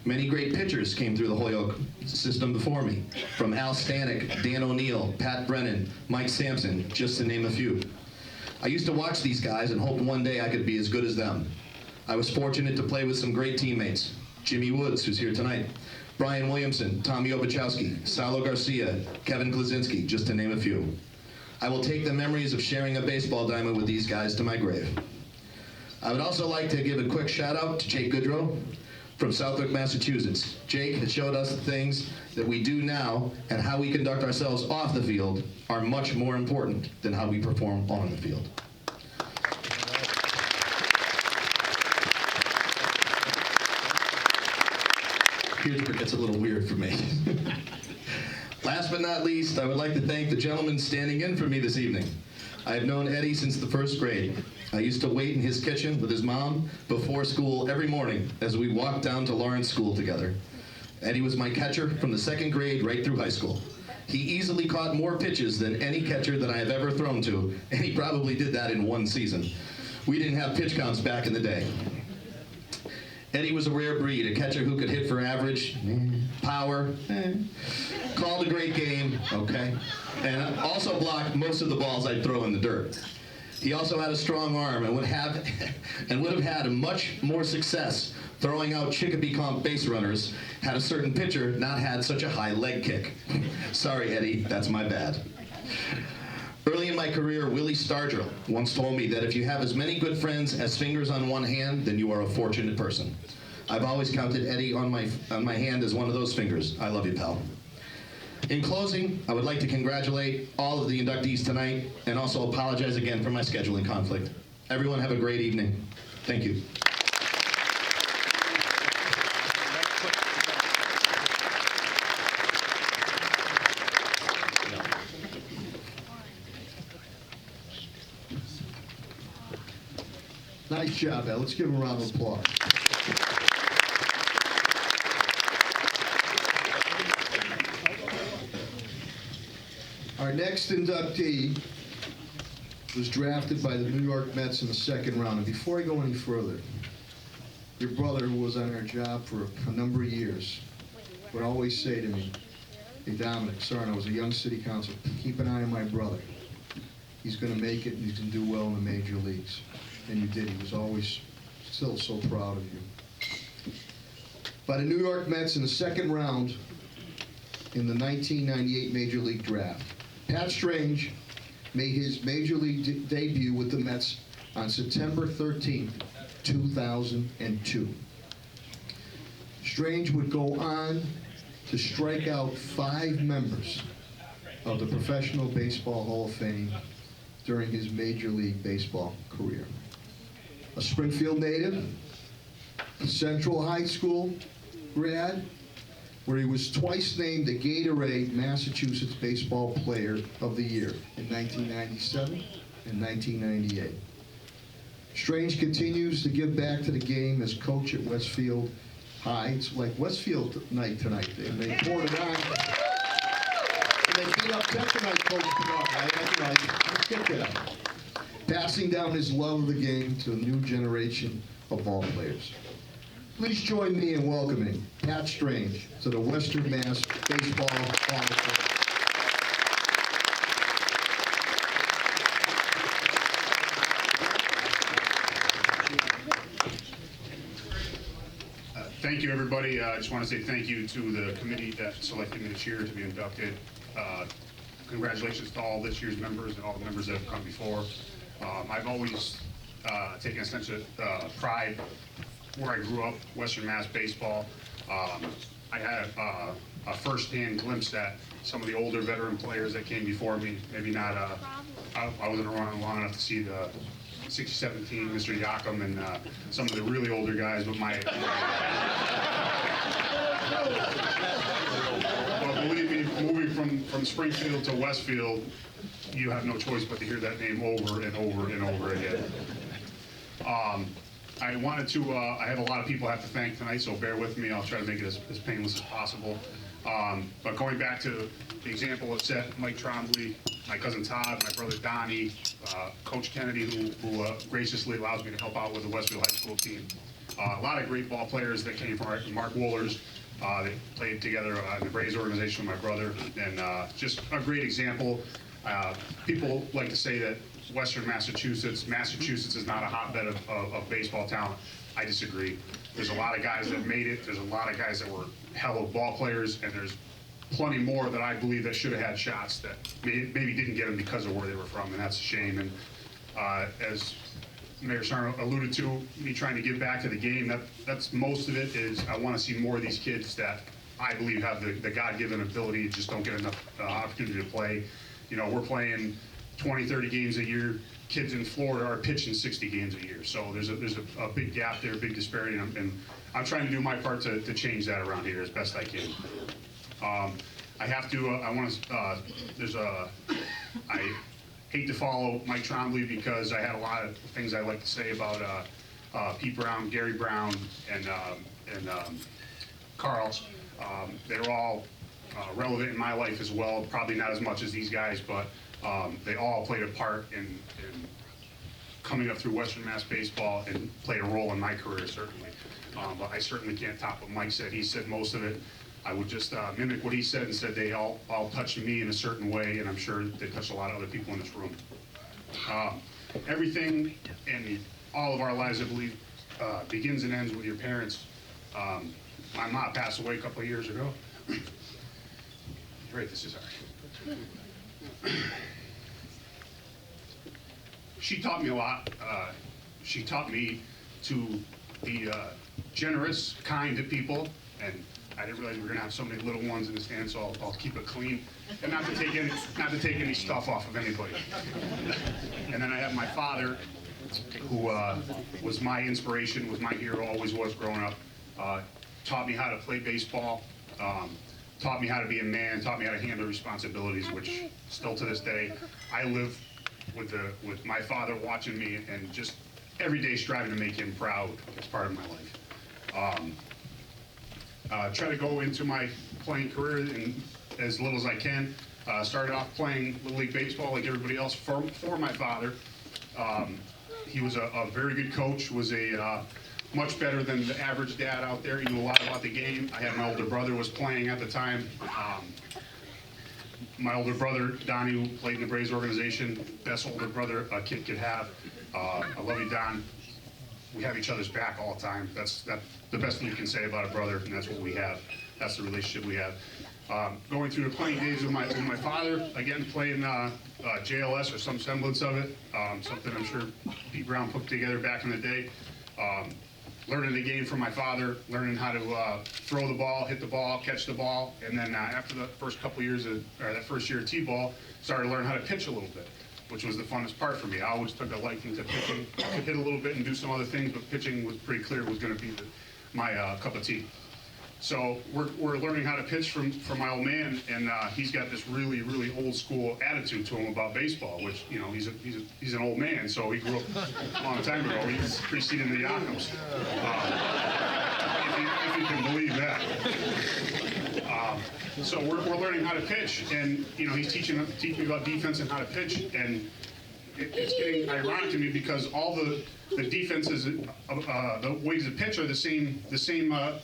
Many great pitchers came through the Holyoke system before me, from Al Stanek, Dan O'Neill, Pat Brennan, Mike Sampson, just to name a few. I used to watch these guys and hoped one day I could be as good as them. I was fortunate to play with some great teammates. Jimmy Woods, who's here tonight, Brian Williamson, Tommy Obachowski, Salo Garcia, Kevin Klaczynski, just to name a few. I will take the memories of sharing a baseball diamond with these guys to my grave. I would also like to give a quick shout out to Jake Goodreau from Southwick, Massachusetts. Jake has showed us the things that we do now and how we conduct ourselves off the field are much more important than how we perform on the field. Here's where it gets a little weird for me. Last but not least, I would like to thank the gentleman standing in for me this evening. I have known Eddie since the first grade. I used to wait in his kitchen with his mom before school every morning as we walked down to Lawrence School together. Eddie was my catcher from the second grade right through high school. He easily caught more pitches than any catcher that I have ever thrown to, and he probably did that in one season. We didn't have pitch counts back in the day. Eddie was a rare breed, a catcher who could hit for average, power, called a great game, okay, and also blocked most of the balls I'd throw in the dirt. He also had a strong arm and would have had much more success throwing out Chicopee Comp base runners had a certain pitcher not had such a high leg kick. Sorry, Eddie, that's my bad. Early in my career, Willie Stardrill once told me that if you have as many good friends as fingers on one hand, then you are a fortunate person. I've always counted Eddie on my hand as one of those fingers. I love you, pal. In closing, I would like to congratulate all of the inductees tonight and also apologize again for my scheduling conflict. Everyone have a great evening. Thank you. Nice job, Ed. Let's give him a round of applause. Our next inductee was drafted by the New York Mets in the second round. And before I go any further, your brother, who was on our job for a number of years, would always say to me, "Hey, Dominic Sarno, as a young city council, keep an eye on my brother. He's going to make it and he's going to do well in the major leagues." And you did. He was always still so proud of you. By the New York Mets in the second round in the 1998 Major League Draft. Pat Strange made his Major League debut with the Mets on September 13th, 2002. Strange would go on to strike out 5 members of the Professional Baseball Hall of Fame during his Major League Baseball career. A Springfield native, a Central High School grad, where he was twice named the Gatorade Massachusetts Baseball Player of the Year in 1997 and 1998. Strange continues to give back to the game as coach at Westfield High. It's like Westfield night tonight. They poured it on. And they beat up Tetra coach tonight. Let's get that. Passing down his love of the game to a new generation of ball players. Please join me in welcoming Pat Strange to the Western Mass Baseball Hall of Fame. Thank you, everybody. I just want to say thank you to the committee that selected me this year to be inducted. Congratulations to all this year's members and all the members that have come before. I've always taken a sense of pride where I grew up, Western Mass baseball. I had a first-hand glimpse at some of the older veteran players that came before me. Maybe not, I wasn't around long enough to see the 67 team, Mr. Yakum, and some of the really older guys, but well, believe me, moving from Springfield to Westfield, you have no choice but to hear that name over and over and over again. I wanted to, I have a lot of people I have to thank tonight, so bear with me. I'll try to make it as painless as possible. But going back to the example of set, Mike Trombley, my cousin Todd, my brother Donnie, Coach Kennedy, who graciously allows me to help out with the Westfield High School team. A lot of great ball players that came from Mark Wohlers. They played together in the Braves organization with my brother, and just a great example. People like to say that Western Massachusetts is not a hotbed of baseball talent. I disagree. There's a lot of guys that made it. There's a lot of guys that were hell of ball players, and there's plenty more that I believe that should have had shots that maybe didn't get them because of where they were from, and that's a shame. And as Mayor Sarno alluded to, me trying to give back to the game, that's most of it. Is I want to see more of these kids that I believe have the God-given ability, just don't get enough opportunity to play. You know, we're playing 20, 30 games a year. Kids in Florida are pitching 60 games a year. So there's a big gap there, a big disparity, and I'm trying to do my part to change that around here as best I can. I have to, I hate to follow Mike Trombley because I had a lot of things I like to say about Pete Brown, Gary Brown, and Carl. They're all relevant in my life as well, probably not as much as these guys, but they all played a part in coming up through Western Mass baseball and played a role in my career, certainly. But I certainly can't top what Mike said. He said most of it. I would just mimic what he said and said they all touched me in a certain way, and I'm sure they touched a lot of other people in this room. Everything in all of our lives, I believe, begins and ends with your parents. My mom passed away a couple of years ago. Great, this is all right. She taught me a lot. She taught me to be generous, kind to people, and I didn't realize we were going to have so many little ones in the stand, so I'll keep it clean, and not to take any stuff off of anybody. And then I have my father, who was my inspiration, was my hero, always was growing up. Taught me how to play baseball, taught me how to be a man, taught me how to handle responsibilities, which still to this day, I live with my father watching me and just every day striving to make him proud as part of my life. Try to go into my playing career in as little as I can. Started off playing Little League Baseball like everybody else for my father. He was a very good coach, was a much better than the average dad out there. He knew a lot about the game. I had my older brother was playing at the time. My older brother, Donnie, who played in the Braves organization, best older brother a kid could have. I love you, Don. We have each other's back all the time. That's the best thing you can say about a brother, and that's what we have. That's the relationship we have. Going through the playing days with my father, again, playing JLS or some semblance of it, something I'm sure Pete Brown put together back in the day. Learning the game from my father, learning how to throw the ball, hit the ball, catch the ball, and then after the first couple years, or that first year of T-ball, started to learn how to pitch a little bit, which was the funnest part for me. I always took a liking to pitching. I could hit a little bit and do some other things, but pitching was pretty clear was going to be my cup of tea. So we're learning how to pitch from my old man, and he's got this really, really old school attitude to him about baseball, which, you know, he's an old man, so he grew up a long time ago. He's preceding the Yakums, if you can believe that. So we're learning how to pitch, and you know, he's teaching me about defense and how to pitch, and it's getting ironic to me because all the defenses, the ways to pitch are the same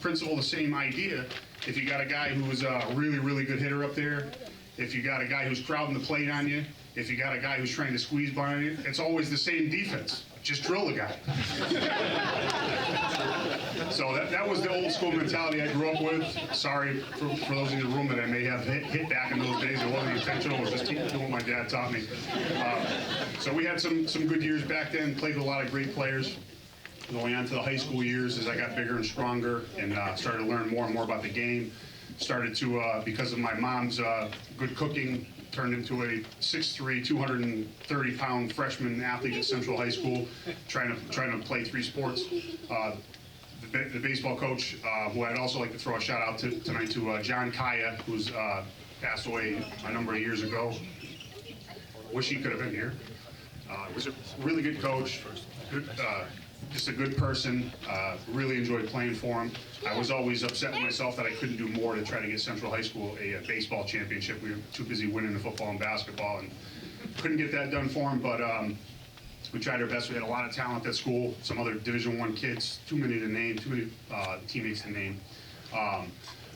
principle, the same idea. If you got a guy who's a really, really good hitter up there, if you got a guy who's crowding the plate on you, if you got a guy who's trying to squeeze by you, it's always the same defense. Just drill the guy. So that was the old school mentality I grew up with. Sorry for those in the room that I may have hit back in those days. It wasn't intentional. It was just doing what my dad taught me. So we had some good years back then. Played with a lot of great players. Going on to the high school years, as I got bigger and stronger and started to learn more and more about the game. Started to, because of my mom's good cooking, turned into a 6'3", 230-pound freshman athlete at Central High School, trying to play 3 sports. The baseball coach, who I'd also like to throw a shout out to tonight to John Kaya, who's passed away a number of years ago. Wish he could have been here. Was a really good coach, just a good person, really enjoyed playing for him. I was always upset with myself that I couldn't do more to try to get Central High School a baseball championship. We were too busy winning the football and basketball and couldn't get that done for him, but we tried our best. We had a lot of talent at school, some other Division I kids, too many to name, too many teammates to name.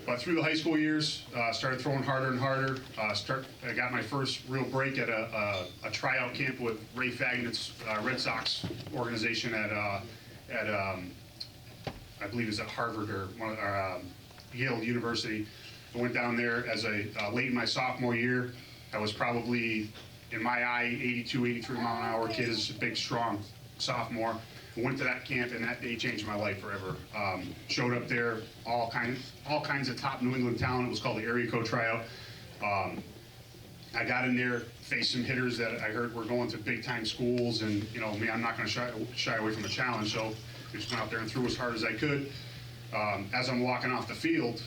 But through the high school years, started throwing harder and harder. I got my first real break at a tryout camp with Ray Fagnan's Red Sox organization at I believe it's at Harvard or Yale University. I went down there as late in my sophomore year. I was probably, in my eye, 82, 83 mile an hour kid, as a big, strong sophomore. Went to that camp, and that day changed my life forever. Showed up there, all kinds of top New England talent. It was called the Area Code Tryout. I got in there, faced some hitters that I heard were going to big-time schools, and me, I'm not going to shy away from a challenge. So I just went out there and threw as hard as I could. As I'm walking off the field,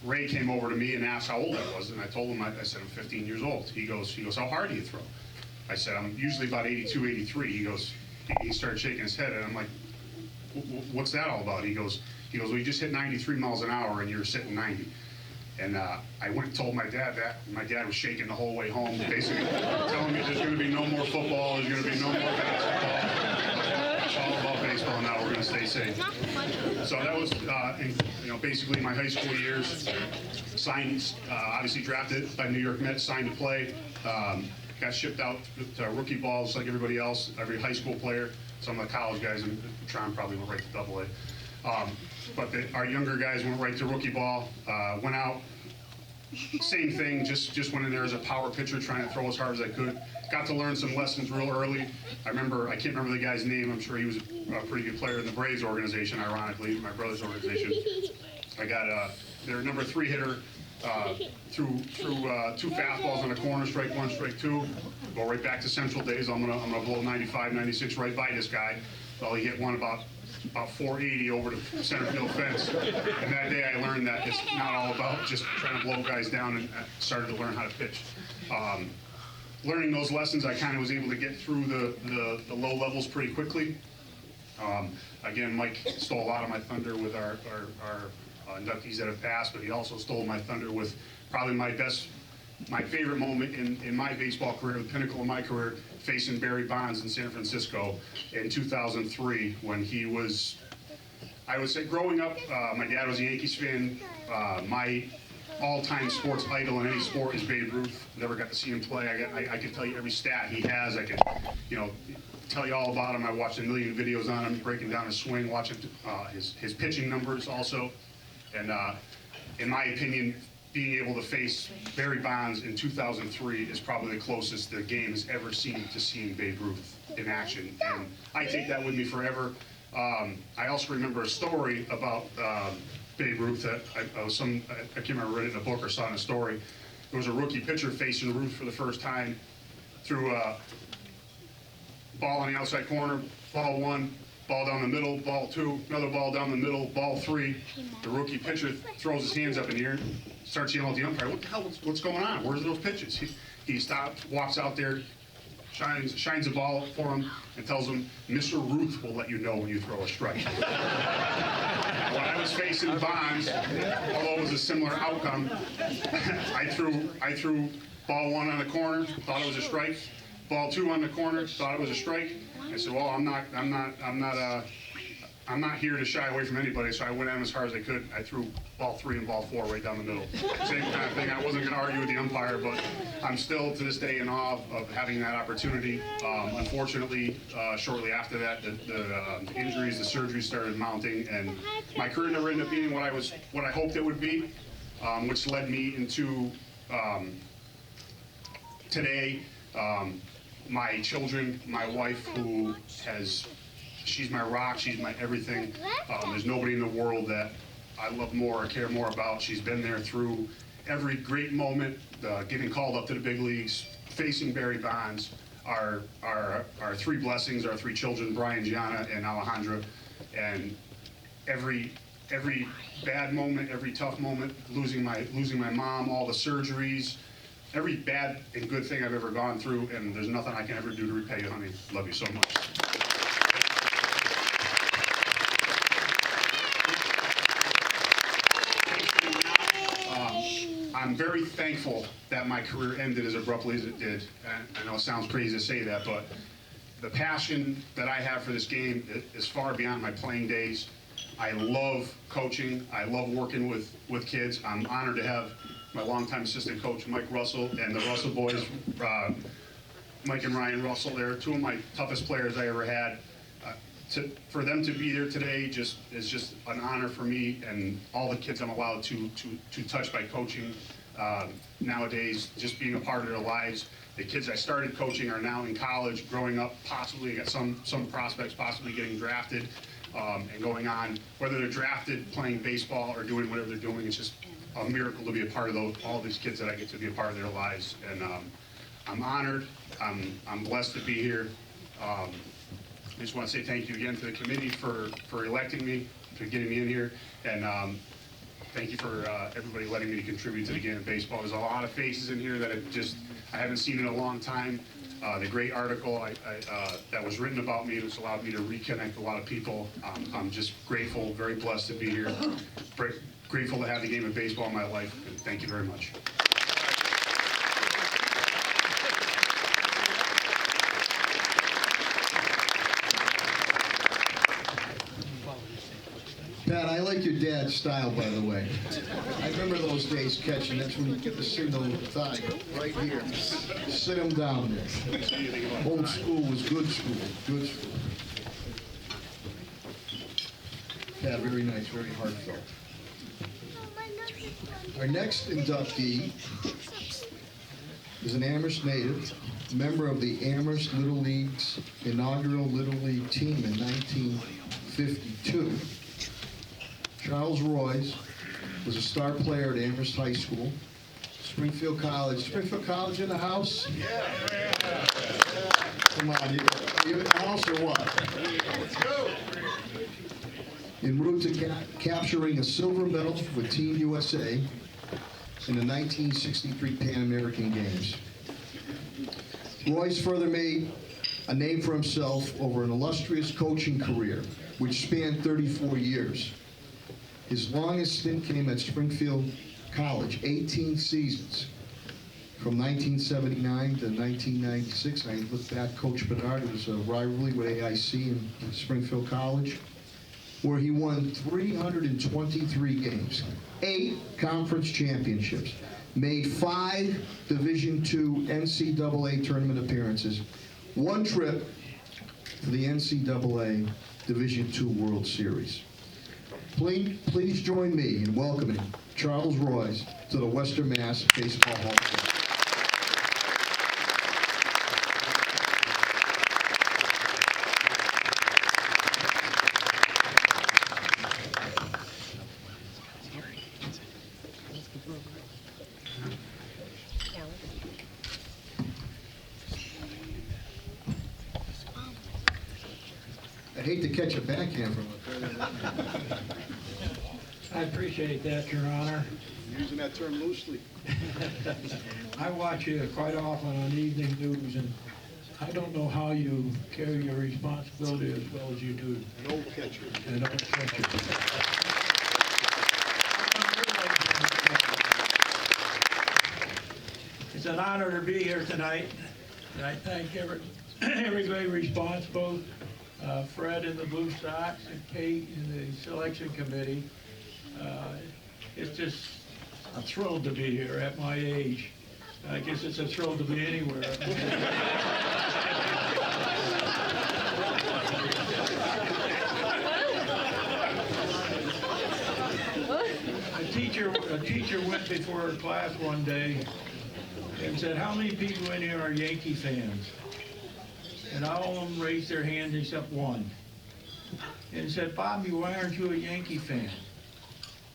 Ray came over to me and asked how old I was, and I told him, I said, I'm 15 years old. He goes, how hard do you throw? I said, I'm usually about 82, 83. He started shaking his head, and I'm like, what's that all about? He goes, well, you just hit 93 miles an hour, and you're sitting 90. And I went and told my dad that. My dad was shaking the whole way home, basically telling me there's going to be no more football, there's going to be no more basketball. It's all about baseball now. We're going to stay safe. So that was, basically my high school years. Signed, obviously drafted by New York Mets, signed to play. Got shipped out to rookie balls like everybody else, every high school player. Some of the college guys, and Tron probably went right to AA. But our younger guys went right to rookie ball, went out, same thing, just went in there as a power pitcher trying to throw as hard as I could. Got to learn some lessons real early. I can't remember the guy's name. I'm sure he was a pretty good player in the Braves organization, ironically, my brother's organization. I got their number 3 hitter, through 2 fastballs on a corner, strike 1, strike 2. Go right back to Central days. I'm gonna blow 95, 96 right by this guy. Well, he hit one about 480 over the center field fence. And that day I learned that it's not all about just trying to blow guys down, and started to learn how to pitch. Learning those lessons, I kind of was able to get through the low levels pretty quickly. Again, Mike stole a lot of my thunder with our inductees that have passed, but he also stole my thunder with probably my favorite moment in my baseball career, the pinnacle of my career, facing Barry Bonds in San Francisco in 2003, when he was, I would say, growing up, my dad was a Yankees fan. My all-time sports idol in any sport is Babe Ruth. Never got to see him play. I could tell you every stat he has. I could, tell you all about him. I watched a million videos on him, breaking down his swing, watching his pitching numbers also. And in my opinion, being able to face Barry Bonds in 2003 is probably the closest the game has ever seen to seeing Babe Ruth in action. And I take that with me forever. I also remember a story about Babe Ruth that I can't remember, read it in a book or saw in a story. There was a rookie pitcher facing Ruth for the first time, threw a ball on the outside corner, ball 1, ball down the middle, ball 2, another ball down the middle, ball 3. The rookie pitcher throws his hands up in the air, starts yelling at the umpire, what the hell, what's going on? Where's those pitches? He stops, walks out there, shines a ball for him, and tells him, Mr. Ruth will let you know when you throw a strike. When I was facing Bonds, although it was a similar outcome, I threw ball 1 on the corner, thought it was a strike. Ball 2 on the corner, thought it was a strike. I said, well, I'm not here to shy away from anybody, so I went at him as hard as I could. I threw ball 3 and ball 4 right down the middle. Same kind of thing. I wasn't going to argue with the umpire, but I'm still to this day in awe of having that opportunity. Unfortunately, shortly after that, the injuries, the surgery started mounting, and my career never ended up being what I hoped it would be, which led me into today. My children, my wife, she's my rock, she's my everything. There's nobody in the world that I love more or care more about. She's been there through every great moment, getting called up to the big leagues, facing Barry Bonds, our 3 blessings, our 3 children, Brian, Gianna, and Alejandra. And every bad moment, every tough moment, losing my mom, all the surgeries, every bad and good thing I've ever gone through, and there's nothing I can ever do to repay you, honey. Love you so much. I'm very thankful that my career ended as abruptly as it did. And I know it sounds crazy to say that, but the passion that I have for this game is far beyond my playing days. I love coaching. I love working with kids. I'm honored to have my longtime assistant coach, Mike Russell, and the Russell boys, Mike and Ryan Russell. They're two of my toughest players I ever had. For them to be there today is just an honor for me and all the kids I'm allowed to touch by coaching. Nowadays, just being a part of their lives. The kids I started coaching are now in college, growing up, possibly got some prospects possibly getting drafted and going on. Whether they're drafted, playing baseball, or doing whatever they're doing, it's just a miracle to be a part of all these kids that I get to be a part of their lives. And I'm honored. I'm blessed to be here. I just want to say thank you again to the committee for electing me, for getting me in here, and thank you for everybody letting me contribute to the game of baseball. There's a lot of faces in here that I haven't seen in a long time. The great article that was written about me, which allowed me to reconnect a lot of people. I'm just grateful, very blessed to be here. Grateful to have the game of baseball in my life, and thank you very much. Pat, I like your dad's style, by the way. I remember those days catching. That's when you get the signal with the thigh, right here. Sit him down there. Old school was good school, good school. Pat, very nice, very heartfelt. Our next inductee is an Amherst native, member of the Amherst Little League's inaugural Little League team in 1952. Charles Royce was a star player at Amherst High School. Springfield College. Springfield College in the house? Yeah. Come on, you in the house or what? Let's go. En route to capturing a silver medal with Team USA in the 1963 Pan American Games. Royce further made a name for himself over an illustrious coaching career, which spanned 34 years. His longest stint came at Springfield College, 18 seasons, from 1979 to 1996. I look back, Coach Bedard, it was a rivalry with AIC in Springfield College, where he won 323 games, 8 conference championships, made 5 Division II NCAA tournament appearances, 1 trip to the NCAA Division II World Series. Please join me in welcoming Charles Royce to the Western Mass Baseball Hall of Fame. I'd hate to catch a backhand from up there. I appreciate that, Your Honor. I'm using that term loosely. I watch you quite often on evening news, and I don't know how you carry your responsibility as well as you do. An old catcher. An old catcher. It's an honor to be here tonight, and I thank everybody responsible, Fred in the Blue Sox and Kate in the selection committee. It's just a thrill to be here at my age. I guess it's a thrill to be anywhere. A teacher went before her class one day and said, "How many people in here are Yankee fans?" And all of them raised their hands except one. And said, "Bobby, why aren't you a Yankee fan?"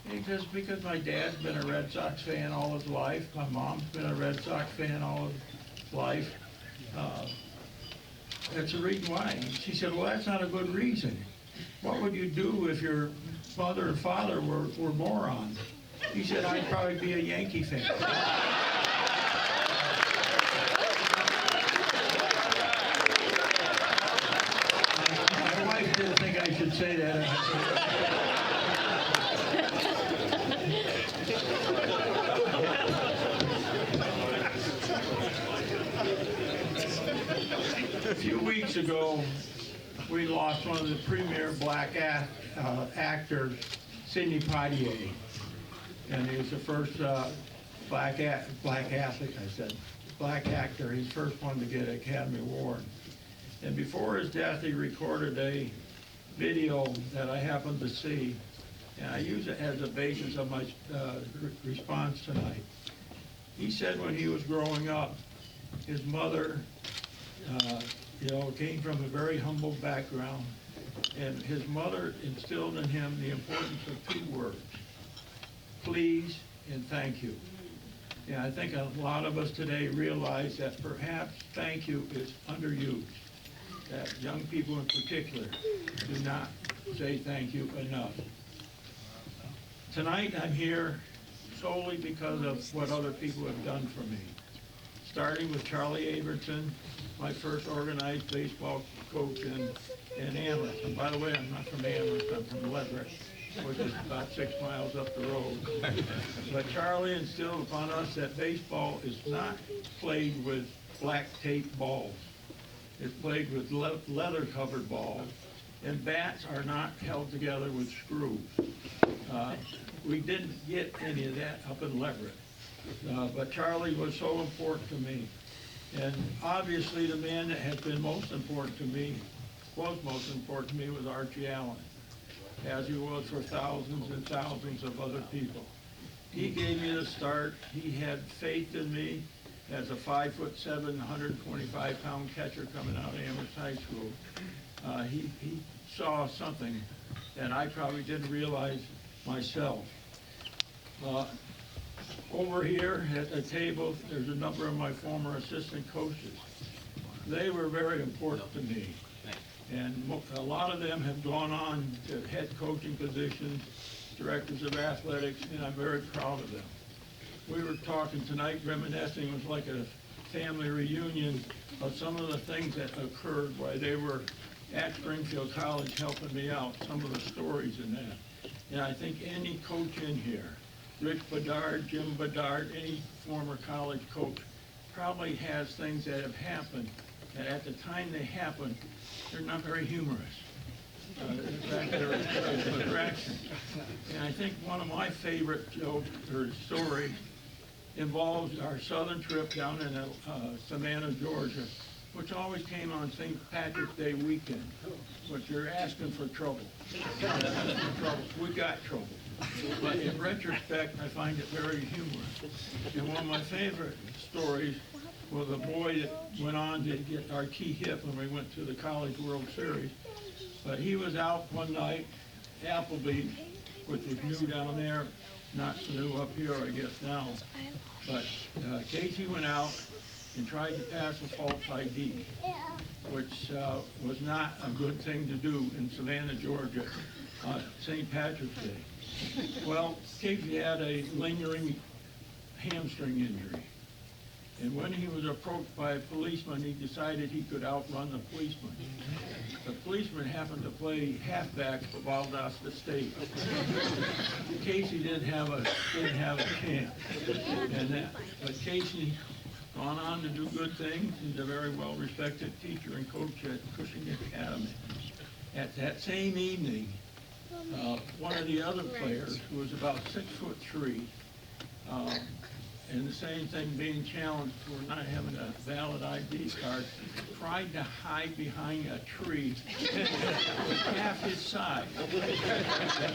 And he says, "Because my dad's been a Red Sox fan all his life. My mom's been a Red Sox fan all his life. That's the reason why." She said, "Well, that's not a good reason. What would you do if your mother or father were morons?" He said, "I'd probably be a Yankee fan." My wife didn't think I should say that. ago, we lost one of the premier black actors, Sidney Poitier. And he was the first black actor. He's the first one to get an Academy Award. And before his death, he recorded a video that I happened to see, and I use it as a basis of my response tonight. He said when he was growing up, his mother, came from a very humble background, and his mother instilled in him the importance of two words: please and thank you. And I think a lot of us today realize that perhaps thank you is underused, that young people in particular do not say thank you enough. Tonight I'm here solely because of what other people have done for me. Starting with Charlie Averton, my first organized baseball coach in Amherst. And by the way, I'm not from Amherst, I'm from Leverett, which is about 6 miles up the road. But Charlie instilled upon us that baseball is not played with black tape balls. It's played with leather-covered balls, and bats are not held together with screws. We didn't get any of that up in Leverett, but Charlie was so important to me. And obviously the man that has been most important to me, was Archie Allen, as he was for thousands and thousands of other people. He gave me the start. He had faith in me as a 5'7", 125-pound catcher coming out of Amherst High School. He saw something that I probably didn't realize myself. Over here at the table, there's a number of my former assistant coaches. They were very important to me, and a lot of them have gone on to head coaching positions, directors of athletics, and I'm very proud of them. We were talking tonight, reminiscing. It was like a family reunion of some of the things that occurred while they were at Springfield College helping me out, some of the stories in that. And I think any coach in here, Rick Bedard, Jim Bedard, any former college coach, probably has things that have happened, and at the time they happen, they're not very humorous. In fact, they're a distraction. And I think one of my favorite jokes or stories involves our southern trip down in Savannah, Georgia, which always came on St. Patrick's Day weekend. But you're asking for trouble. We got trouble. But in retrospect, I find it very humorous. And one of my favorite stories was a boy that went on to get our key hit when we went to the College World Series. But he was out one night, Applebee's, which was new down there, not so new up here, I guess, now. But Casey went out and tried to pass a false ID, which was not a good thing to do in Savannah, Georgia, on St. Patrick's Day. Well, Casey had a lingering hamstring injury. And when he was approached by a policeman, he decided he could outrun the policeman. The policeman happened to play halfback for Valdosta State. Casey didn't have a chance. But Casey gone on to do good things. He's a very well-respected teacher and coach at Cushing Academy. At that same evening, one of the other players, who was about 6'3", and the same thing, being challenged for not having a valid ID card, tried to hide behind a tree half his size. And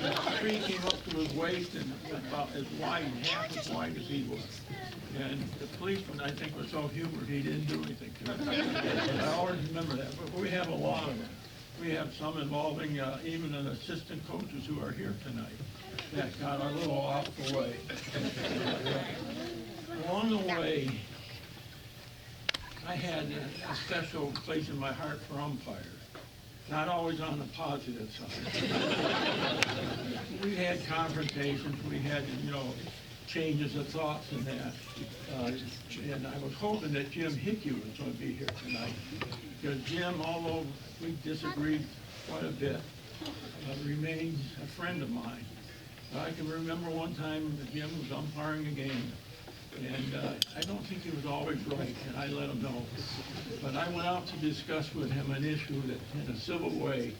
the tree came up to his waist and about as wide, half as wide as he was. And the policeman, I think, was so humored he didn't do anything to him. I always remember that, but we have a lot of them. We have some involving even an assistant coaches who are here tonight that got a little off the way. Along the way, I had a special place in my heart for umpires, not always on the positive side. We had confrontations, we had, changes of thoughts and that. And I was hoping that Jim Hickey was going to be here tonight, because Jim, although we disagreed quite a bit, remains a friend of mine. I can remember one time that Jim was umpiring a game, And I don't think he was always right, and I let him know. But I went out to discuss with him an issue that in a civil way,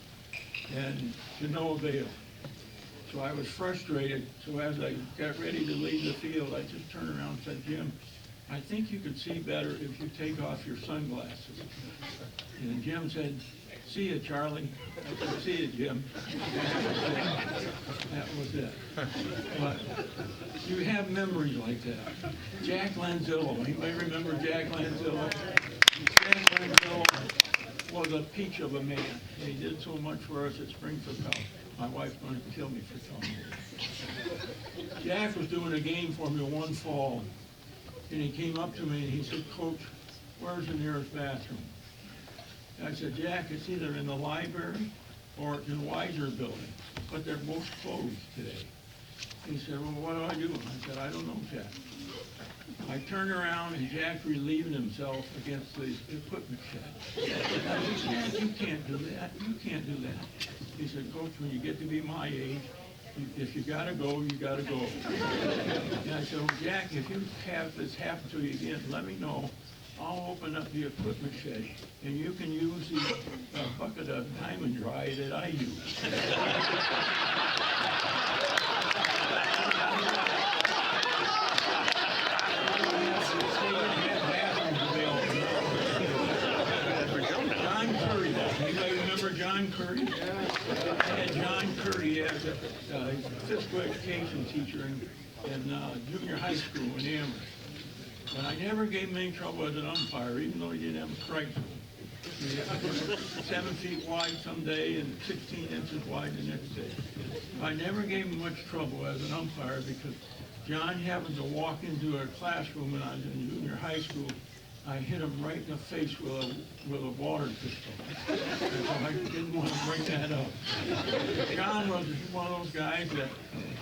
and to no avail. So I was frustrated, so as I got ready to leave the field, I just turned around and said, Jim, I think you could see better if you take off your sunglasses. And Jim said, see you, Charlie. I said, see you, Jim. That was it. But you have memories like that. Jack Lanzillo, anybody remember Jack Lanzillo? Jack Lanzillo was a peach of a man. He did so much for us at Springfield College. My wife's going to kill me for telling you. Jack was doing a game for me one fall, and he came up to me and he said, Coach, where's the nearest bathroom? I said, Jack, it's either in the library or it's in Weiser building, but they're both closed today. He said, well, what do I do? I said, I don't know, Jack. I turned around and Jack relieved himself against the equipment shed. I said, Jack, you can't do that. You can't do that. He said, Coach, when you get to be my age, if you gotta go, you gotta go. And I said, well, Jack, if you have this happen to you again, let me know. I'll open up the equipment shed, and you can use the bucket of diamond dry that I use. John Curry, anybody remember John Curry? I had John Curry as a physical education teacher in junior high school in Amherst. But I never gave him any trouble as an umpire, even though he didn't have a strike zone. 7 feet wide some day and 16 inches wide the next day. I never gave him much trouble as an umpire because John happened to walk into a classroom when I was in junior high school. I hit him right in the face with a water pistol. And so I didn't want to bring that up. John was one of those guys that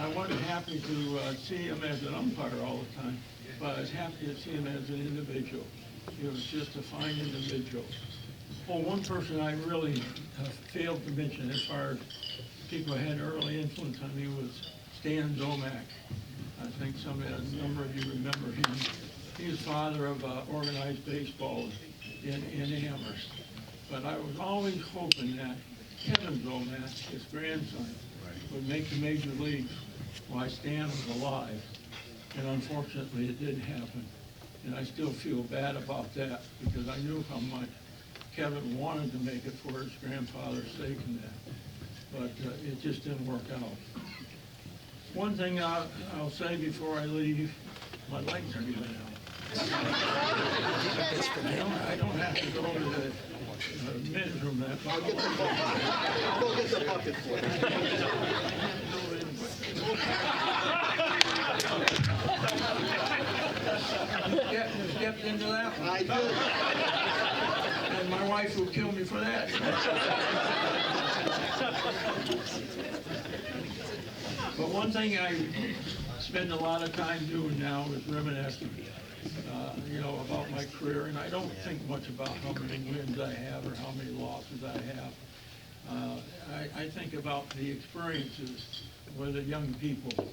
I wasn't happy to see him as an umpire all the time, but I was happy to see him as an individual. He was just a fine individual. Well, one person I really failed to mention as far as people who had early influence on me was Stan Zomack. I think a number of you remember him. He was father of organized baseball in Amherst. But I was always hoping that Kevin Zomack, his grandson, would make the major leagues while Stan was alive. And unfortunately, it didn't happen. And I still feel bad about that because I knew how much Kevin wanted to make it for his grandfather's sake and that. But it just didn't work out. One thing I'll say before I leave, my legs are giving out. I don't have to go to the men's room that far. I'll go get the bucket for You stepped into that one. I did. And my wife will kill me for that. But one thing I spend a lot of time doing now is reminiscing, about my career. And I don't think much about how many wins I have or how many losses I have. I think about the experiences with the young people.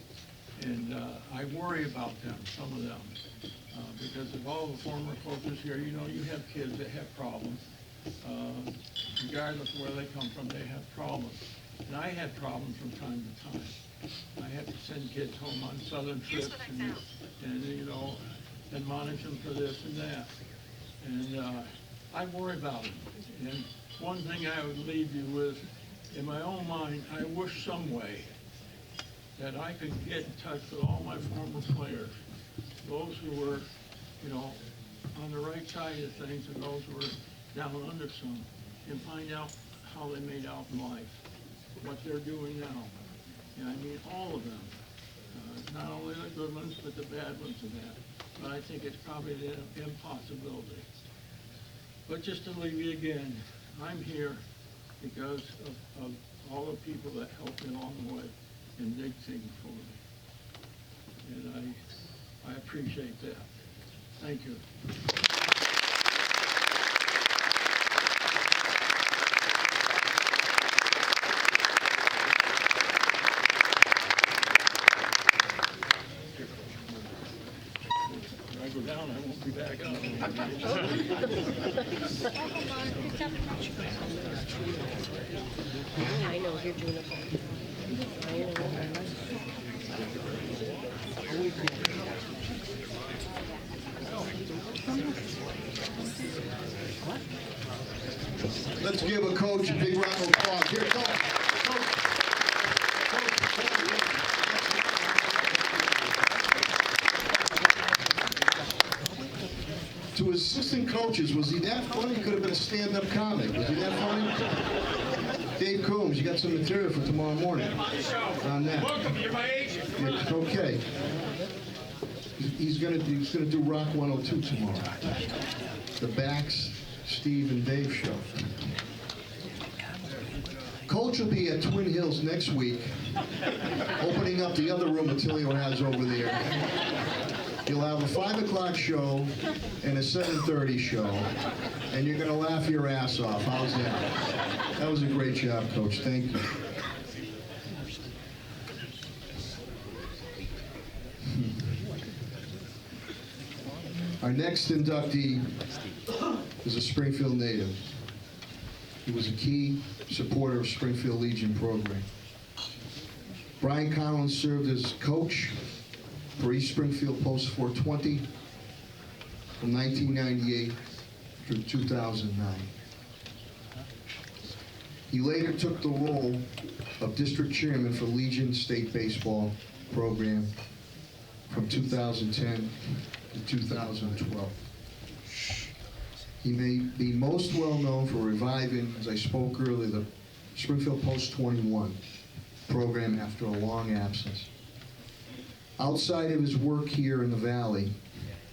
And I worry about them, some of them. Because of all the former coaches here, you have kids that have problems. Regardless of where they come from, they have problems. And I had problems from time to time. I had to send kids home on southern trips and admonish them for this and that. And I worry about them. And one thing I would leave you with, in my own mind, I wish some way that I could get in touch with all my former players, those who were, on the right side of things and those who were down under some, and find out how they made out in life, what they're doing now. And I mean all of them, not only the good ones, but the bad ones and that. But I think it's probably an impossibility. But just to leave you again, I'm here because of all the people that helped me along the way and did things for me. And I appreciate that. Thank you. down, I won't be back up. I know, you're doing it. I know. Let's give a coach a big round of applause. Here, coach. To assistant coaches, was he that funny? Could have been a stand-up comic. Was he that funny? Dave Coombs, you got some material for tomorrow morning on that. Welcome, you're my agent. Yeah, okay. He's gonna do Rock 102 tomorrow. The Bax, Steve, and Dave show. Coach will be at Twin Hills next week, opening up the other room Attilio has over there. You'll have a 5 o'clock show and a 7:30 show, and you're gonna laugh your ass off. How's that? That was a great job, Coach. Thank you. Our next inductee is a Springfield native. He was a key supporter of Springfield Legion program. Brian Collins served as coach for East Springfield Post 420 from 1998 through 2009. He later took the role of district chairman for Legion State Baseball program from 2010 to 2012. He may be most well known for reviving, as I spoke earlier, the Springfield Post 21 program after a long absence. Outside of his work here in the Valley,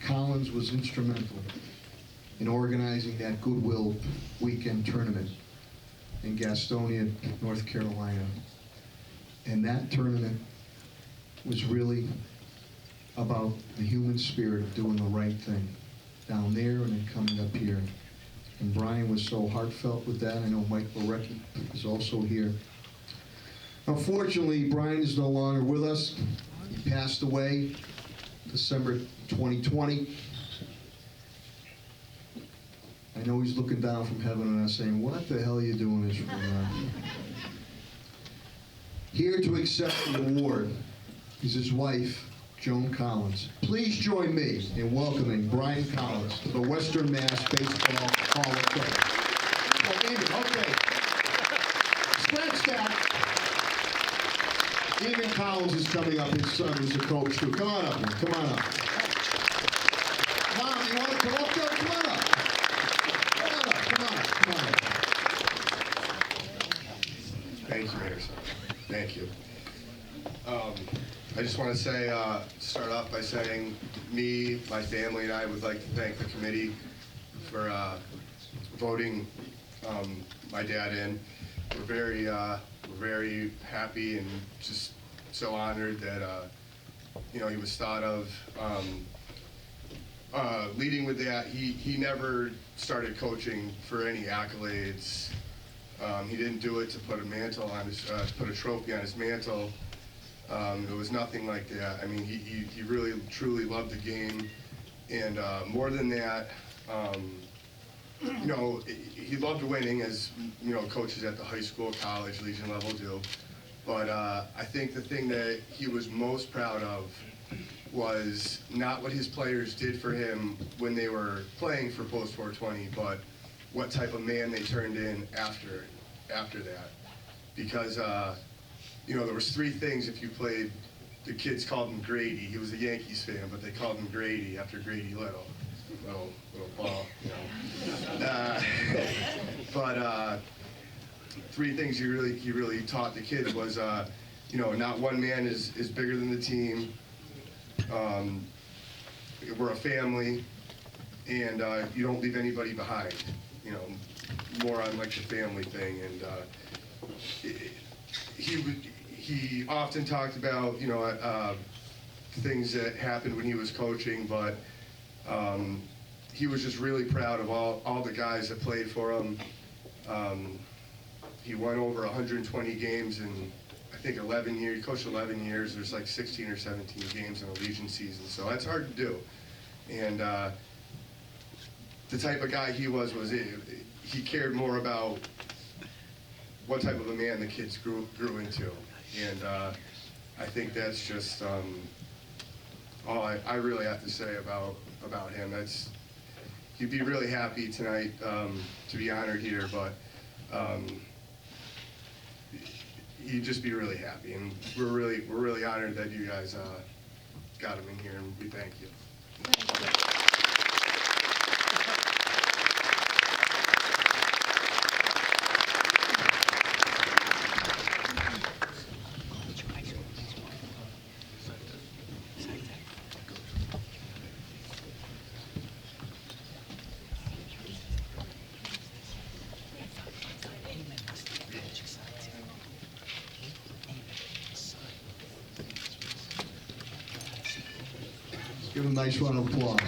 Collins was instrumental in organizing that Goodwill weekend tournament in Gastonia, North Carolina. And that tournament was really about the human spirit of doing the right thing down there and then coming up here. And Brian was so heartfelt with that. I know Mike Lorecki is also here. Unfortunately, Brian is no longer with us. He passed away December 2020. I know he's looking down from heaven on us saying, what the hell are you doing this for? Here to accept the award is his wife, Joan Collins. Please join me in welcoming Brian Collins to the Western Mass Baseball Hall of Fame. Oh, Eamon, okay. Scratch that. Eamon Collins is coming up. His son is a coach too. Come on up, man. Come on up. Mom, you want to come up there? Come on up. Come on up. Come on up. Come on up. Thank you, Mayor. Thank you. I just want to say, start off by saying, me, my family, and I would like to thank the committee for voting my dad in. We're very happy and just so honored that he was thought of. Leading with that, he never started coaching for any accolades. He didn't do it to put a mantle on his, put a trophy on his mantle. It was nothing like that. I mean, he really, truly loved the game. And more than that, he loved winning, as, coaches at the high school, college, Legion level do. But I think the thing that he was most proud of was not what his players did for him when they were playing for Post 420, but what type of man they turned in after that. Because, there was three things if you played, the kids called him Grady. He was a Yankees fan, but they called him Grady after Grady Little ball, But three things he really taught the kids was, not one man is bigger than the team. We're a family, and you don't leave anybody behind. More on like the family thing. And he often talked about things that happened when he was coaching, but he was just really proud of all the guys that played for him. He won over 120 games in, I think, 11 years. He coached 11 years. There's like 16 or 17 games in a Legion season, so that's hard to do. And the type of guy he was he cared more about what type of a man the kids grew into. And I think that's just all I really have to say about him. He'd be really happy tonight to be honored here, but he'd just be really happy. And we're really honored that you guys got him in here, and we thank you. Give him a nice round of applause.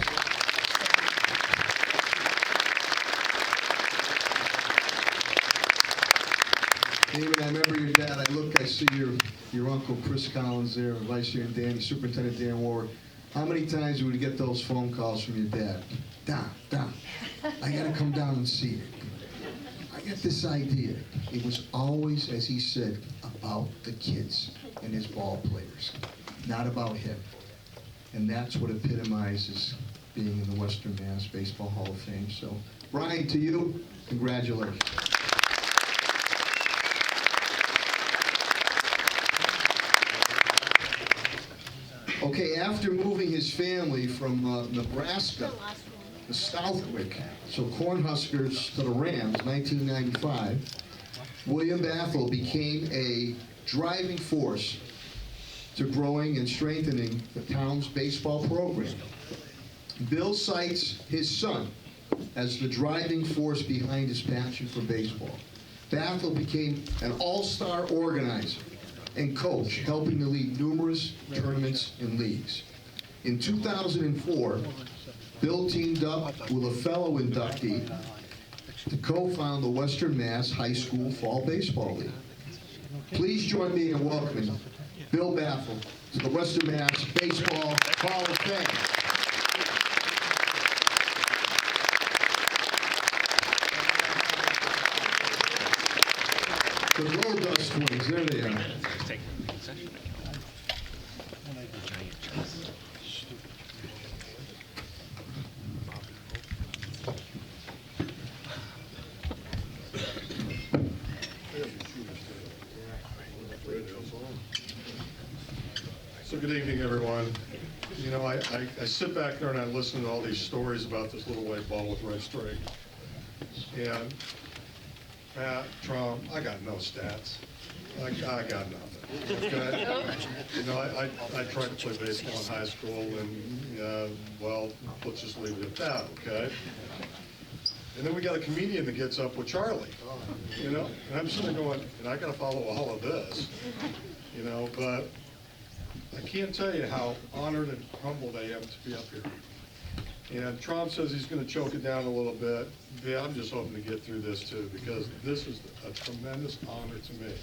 David, I remember your dad. I see your uncle Chris Collins there, Vice Chair Dan, Superintendent Dan Ward. How many times would you get those phone calls from your dad? Don, I gotta come down and see you. I got this idea. It was always, as he said, about the kids and his ball players, not about him. And that's what epitomizes being in the Western Mass Baseball Hall of Fame. So, Brian, to you, congratulations. Okay, after moving his family from Nebraska to Southwick, so Cornhuskers to the Rams, 1995, William Bathel became a driving force to growing and strengthening the town's baseball program. Bill cites his son as the driving force behind his passion for baseball. Bathel became an all-star organizer and coach, helping to lead numerous tournaments and leagues. In 2004, Bill teamed up with a fellow inductee to co-found the Western Mass High School Fall Baseball League. Please join me in welcoming Bill Bathel to the Western Mass Baseball Hall of Fame. The Gold Dust Twins, there they are. So good evening, everyone. You know, I sit back there and I listen to all these stories about this little white ball with red string. And Pat, Trump, I got no stats. I got nothing. Okay? You know, I tried to play baseball in high school, and well, let's just leave it at that, okay? And then we got a comedian that gets up with Charlie, you know? And I'm sitting there going, and I got to follow all of this, you know? But I can't tell you how honored and humbled I am to be up here. And Trump says he's going to choke it down a little bit. Yeah, I'm just hoping to get through this too, because this is a tremendous honor to me.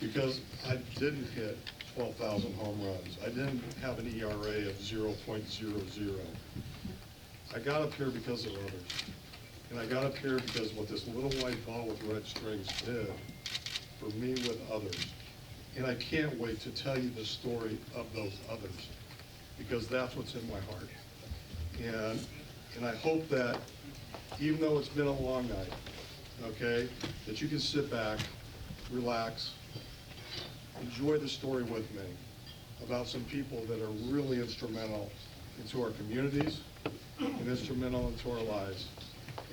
Because I didn't hit 12,000 home runs. I didn't have an ERA of 0.00. I got up here because of others. And I got up here because of what this little white ball with red strings did for me with others. And I can't wait to tell you the story of those others, because that's what's in my heart. And I hope that, even though it's been a long night, okay, that you can sit back, relax, enjoy the story with me about some people that are really instrumental into our communities and instrumental into our lives,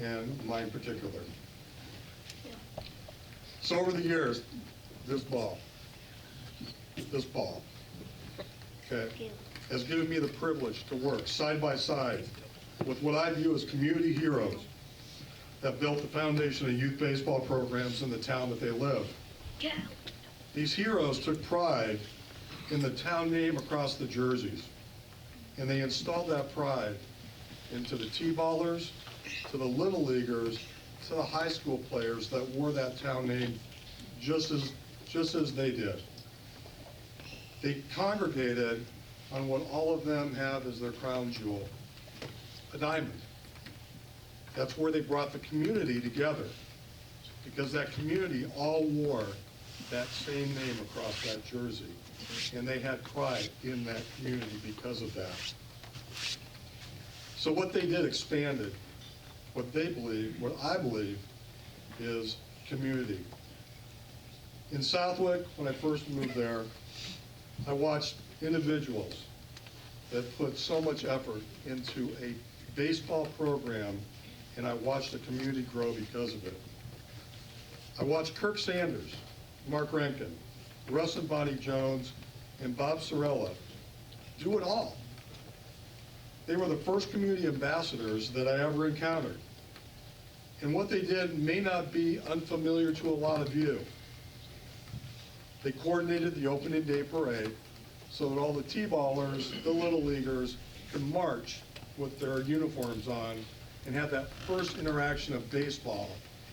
and mine in particular. So over the years, this ball, okay, has given me the privilege to work side by side with what I view as community heroes that built the foundation of youth baseball programs in the town that they live. These heroes took pride in the town name across the jerseys, and they installed that pride into the T-ballers, to the little leaguers, to the high school players that wore that town name just as they did. They congregated on what all of them have as their crown jewel, a diamond. That's where they brought the community together, because that community all wore that same name across that jersey, and they had pride in that community because of that. So what they did expanded what they believe, what I believe, is community. In Southwick, when I first moved there, I watched individuals that put so much effort into a baseball program, and I watched the community grow because of it. I watched Kirk Sanders, Mark Rankin, Russ and Bonnie Jones, and Bob Sorella do it all. They were the first community ambassadors that I ever encountered. And what they did may not be unfamiliar to a lot of you. They coordinated the opening day parade so that all the T-ballers, the little leaguers, could march with their uniforms on and have that first interaction of baseball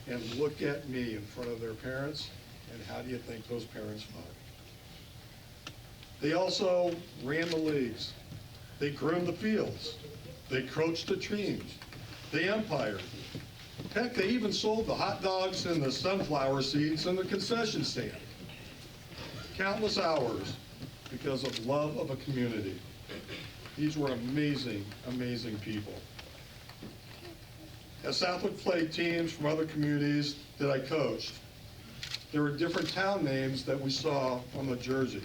and look at me in front of their parents. And how do you think those parents vote? They also ran the leagues. They groomed the fields. They coached the teams. They umpired. Heck, they even sold the hot dogs and the sunflower seeds in the concession stand. Countless hours because of love of a community. These were amazing, amazing people. As Southwick played teams from other communities that I coached, there were different town names that we saw on the jersey.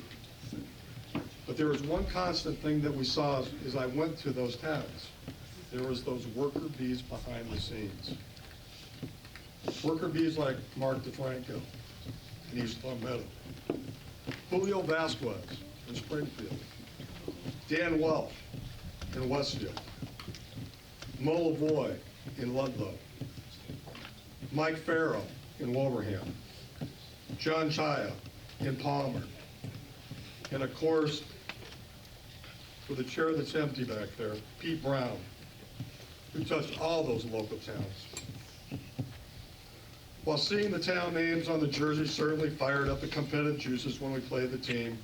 But there was one constant thing that we saw as I went to those towns. There was those worker bees behind the scenes. Worker bees like Mark DiFranco in East Palmetto, Julio Vasquez in Springfield, Dan Welch in Westfield, Mo Lavoie in Ludlow, Mike Farrow in Wilbraham, John Chaya in Palmer, and of course, for the chair that's empty back there, Pete Brown, who touched all those local towns. While seeing the town names on the jersey certainly fired up the competitive juices when we played the team,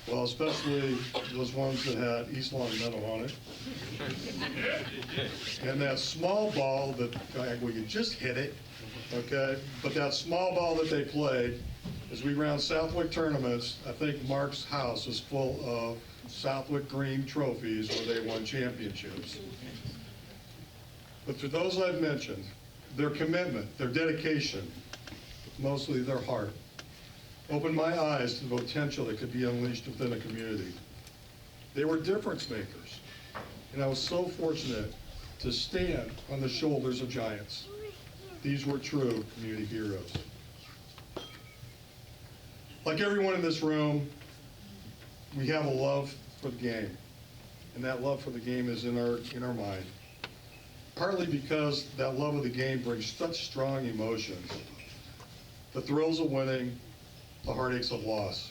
well, especially those ones that had East Long Meadow on it. And that small ball that, well, you just hit it, okay? But that small ball that they played, as we ran Southwick tournaments, I think Mark's house was full of Southwick green trophies where they won championships. But to those I've mentioned, their commitment, their dedication, mostly their heart, opened my eyes to the potential that could be unleashed within a community. They were difference makers, and I was so fortunate to stand on the shoulders of giants. These were true community heroes. Like everyone in this room, we have a love for the game, and that love for the game is in our mind. Partly because that love of the game brings such strong emotions. The thrills of winning, the heartaches of loss.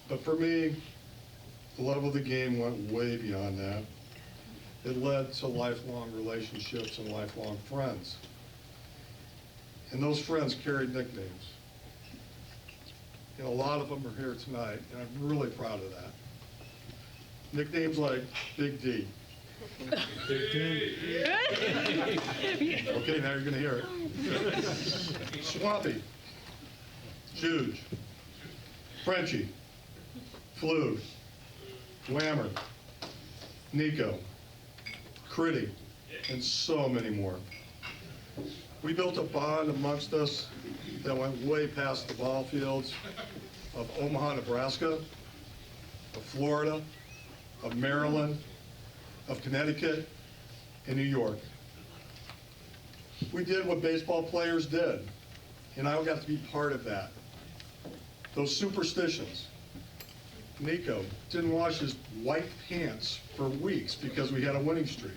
But for me, the love of the game went way beyond that. It led to lifelong relationships and lifelong friends. And those friends carried nicknames. And a lot of them are here tonight, and I'm really proud of that. Nicknames like Big D. Big D. Okay, now you're going to hear it. Swampy. Juge. Frenchie. Flug. Whammer. Nico. Critty. And so many more. We built a bond amongst us that went way past the ball fields of Omaha, Nebraska, of Florida, of Maryland, of Connecticut, and New York. We did what baseball players did, and I got to be part of that. Those superstitions. Nico didn't wash his white pants for weeks because we had a winning streak.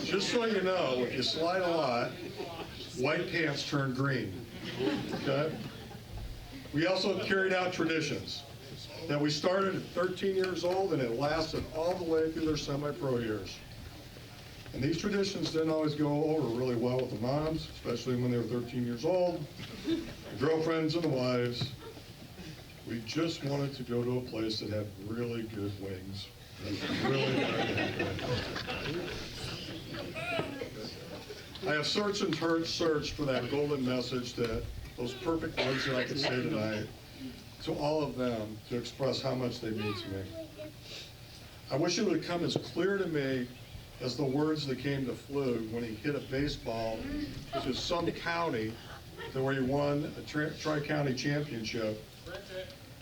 Just so you know, if you slide a lot, white pants turn green, okay? We also carried out traditions that we started at 13 years old, and it lasted all the way through their semi-pro years. And these traditions didn't always go over really well with the moms, especially when they were 13 years old, the girlfriends and the wives. We just wanted to go to a place that had really good wings. Really good. I have searched and searched for that golden message, that those perfect words that I could say tonight to all of them to express how much they mean to me. I wish it would come as clear to me as the words that came to Flug when he hit a baseball to some county to where he won a tri-county championship.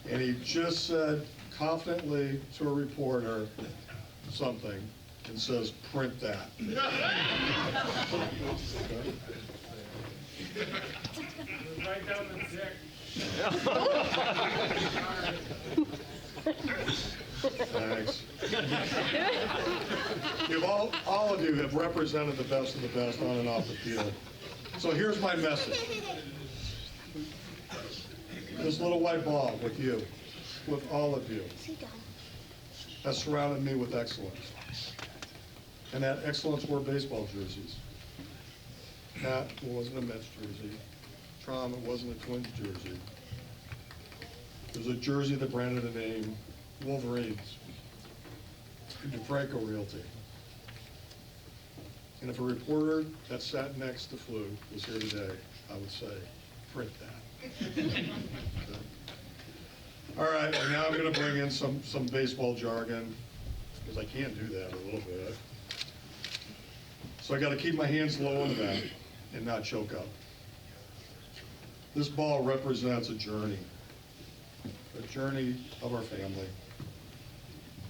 And he just said confidently to a reporter something and says, "Print that." Right down the deck. Thanks. All of you have represented the best of the best on and off the field. So here's my message. This little white ball with you, with all of you, has surrounded me with excellence. And that excellence wore baseball jerseys. Pat wasn't a Mets jersey. Trom, it wasn't a Twins jersey. It was a jersey that branded a name, Wolverines, DiFranco Realty. And if a reporter that sat next to Flug was here today, I would say, print that. All right, and now I'm going to bring in some baseball jargon, because I can't do that a little bit. So I got to keep my hands low on the bat and not choke up. This ball represents a journey of our family,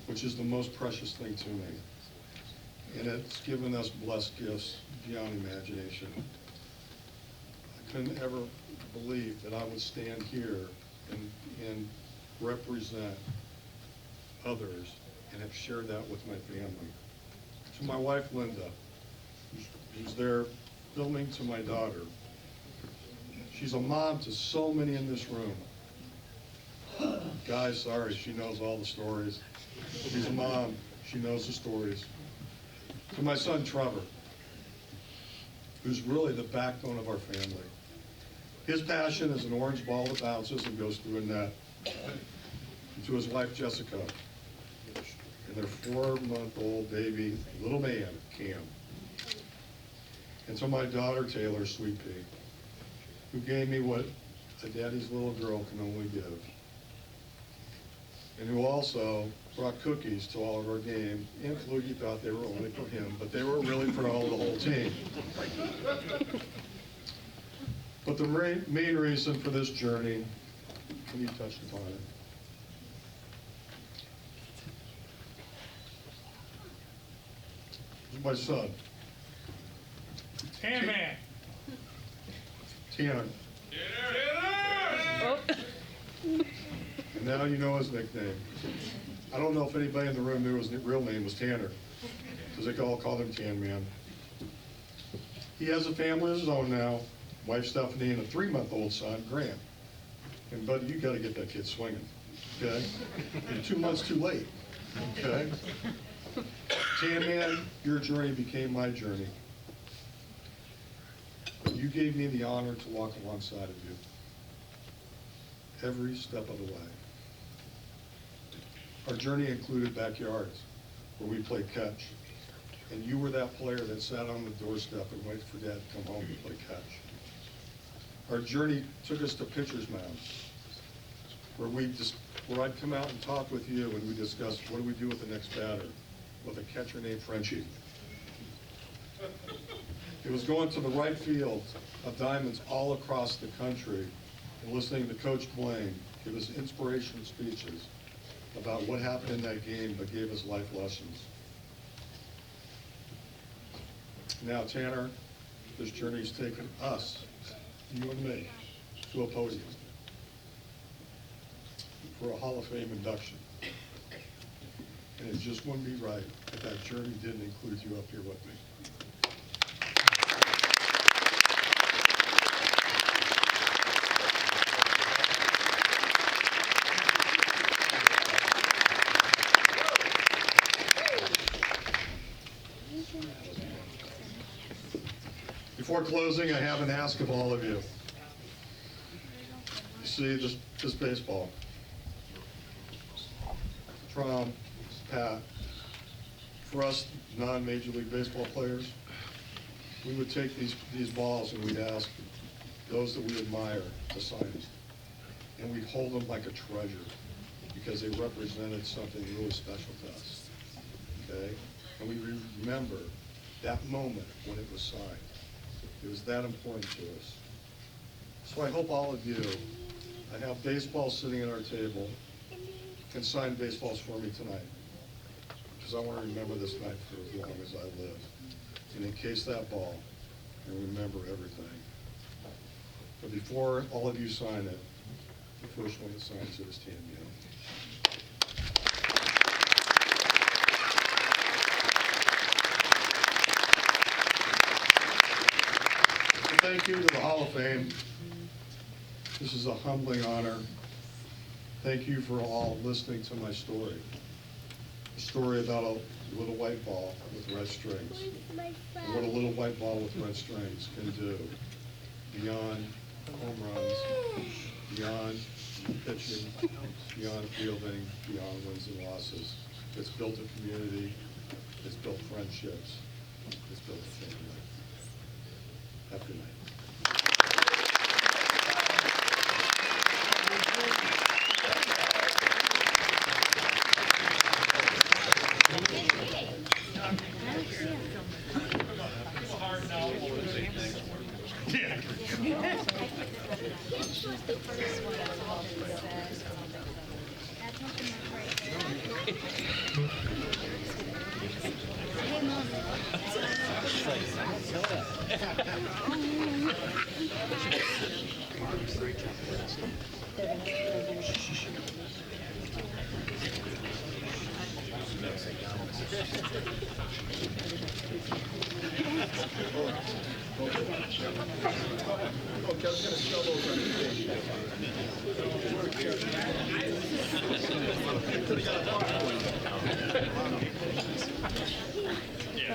which is the most precious thing to me. And it's given us blessed gifts beyond imagination. I couldn't ever believe that I would stand here and represent others and have shared that with my family. To my wife, Linda, who's there filming, to my daughter. She's a mom to so many in this room. Guys, sorry, she knows all the stories. She's a mom, she knows the stories. To my son, Trevor, who's really the backbone of our family. His passion is an orange ball that bounces and goes through a net. And to his wife, Jessica, and their 4-month-old baby, little man, Cam. And to my daughter, Taylor, Sweet Pea, who gave me what a daddy's little girl can only give. And who also brought cookies to all of our games. And Flugie thought they were only for him, but they were really for the whole team. But the main reason for this journey, and you touched upon it, is my son. Tan-Man. Tanner. And now you know his nickname. I don't know if anybody in the room knew his real name was Tanner, because they all called him Tan Man. He has a family of his own now, wife Stephanie, and a 3-month-old son, Grant. And buddy, you got to get that kid swinging, okay? You're 2 months too late, okay? Tan Man, your journey became my journey. But you gave me the honor to walk alongside of you every step of the way. Our journey included backyards where we played catch. And you were that player that sat on the doorstep and waited for Dad to come home to play catch. Our journey took us to pitcher's mounds, where I'd come out and talk with you and we discussed what do we do with the next batter with a catcher named Frenchie. It was going to the right field of diamonds all across the country and listening to Coach Blaine give us inspirational speeches about what happened in that game but gave us life lessons. Now, Tanner, this journey's taken us, you and me, to a podium for a Hall of Fame induction. And it just wouldn't be right if that journey didn't include you up here with me. Before closing, I have an ask of all of you. You see this baseball. prom, Pat, for us non-Major League Baseball players, we would take these balls and we'd ask those that we admire to sign them. And we'd hold them like a treasure because they represented something really special to us, okay? And we remember that moment when it was signed. It was that important to us. So I hope all of you, I have baseballs sitting at our table, can sign baseballs for me tonight, because I want to remember this night for as long as I live. And encase that ball and remember everything. But before all of you sign it, the first one that signs it is Tammy. Thank you to the Hall of Fame. This is a humbling honor. Thank you for all listening to my story. A story about a little white ball with red strings. And what a little white ball with red strings can do beyond home runs, beyond pitching, beyond fielding, beyond wins and losses. It's built a community. It's built friendships. It's built a family. Have a good night.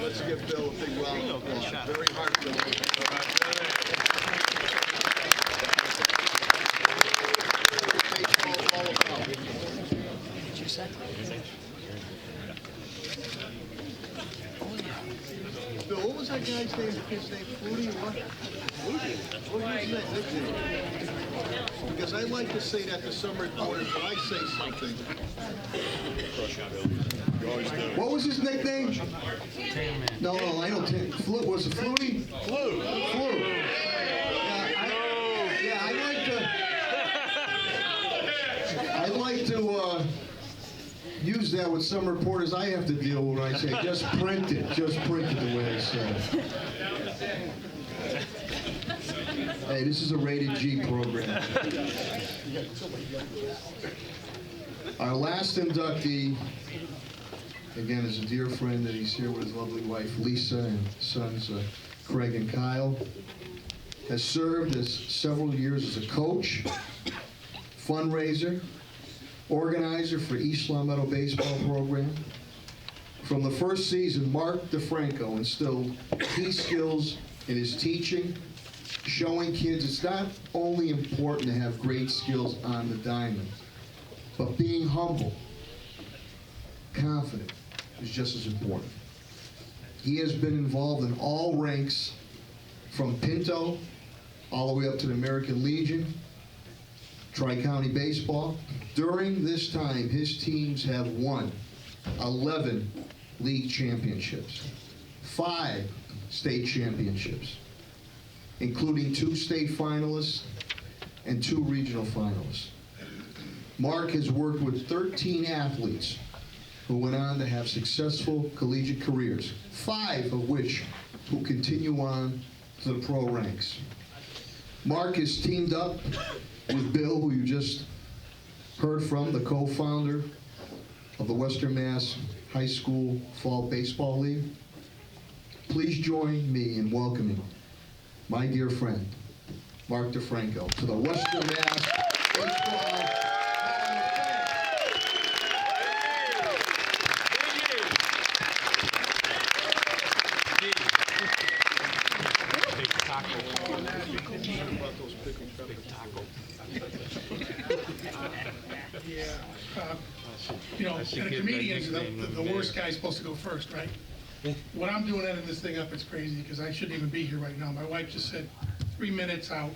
Let's give Bill a big round of applause. Very hard to Baseball's all about. Bill, what was that guy's name? His name, Flutie, what? What was his name? Because I like to say that to some reporters, when I say something. What was his nickname? No, I don't think. Was it Flutie? Flu. I like to use that with some reporters I have to deal with when I say, just print it the way I say it. Hey, this is a rated G program. Our last inductee, again, is a dear friend, and he's here with his lovely wife, Lisa, and sons, Craig and Kyle. Has served as several years as a coach, fundraiser, organizer for East Long Meadow baseball program. From the first season, Mark DiFranco instilled key skills in his teaching, showing kids it's not only important to have great skills on the diamond, but being humble, confident is just as important. He has been involved in all ranks, from Pinto all the way up to the American Legion, Tri-County Baseball. During this time, his teams have won 11 league championships, 5 state championships, including 2 state finalists and 2 regional finalists. Mark has worked with 13 athletes who went on to have successful collegiate careers, 5 of which who continue on to the pro ranks. Mark has teamed up with Bill, who you just heard from, the co-founder of the Western Mass High School Fall Baseball League. Please join me in welcoming my dear friend, Mark DiFranco, to the Western Mass Baseball. You know, and a comedians, the worst guy's supposed to go first, right? When I'm doing editing this thing up, it's crazy because I shouldn't even be here right now. My wife just said 3 minutes out.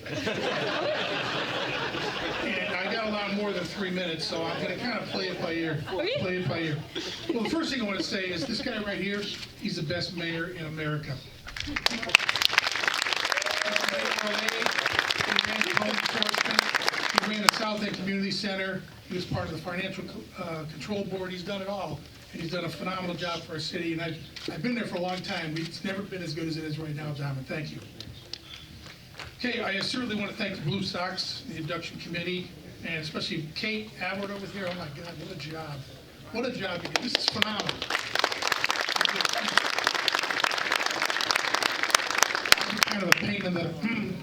And I got a lot more than 3 minutes, so I'm going to kind of play it by ear. Play it by ear. Well, the first thing I want to say is this guy right here, he's the best mayor in America. He ran the South End Community Center. He was part of the Financial Control Board. He's done it all. And he's done a phenomenal job for our city. And I've been there for a long time. It's never been as good as it is right now, John, and thank you. Okay, I certainly want to thank the Blue Sox, the induction committee, and especially Kate Abbott over here. Oh my God, what a job. What a job you did. This is phenomenal. I'm kind of a pain in the,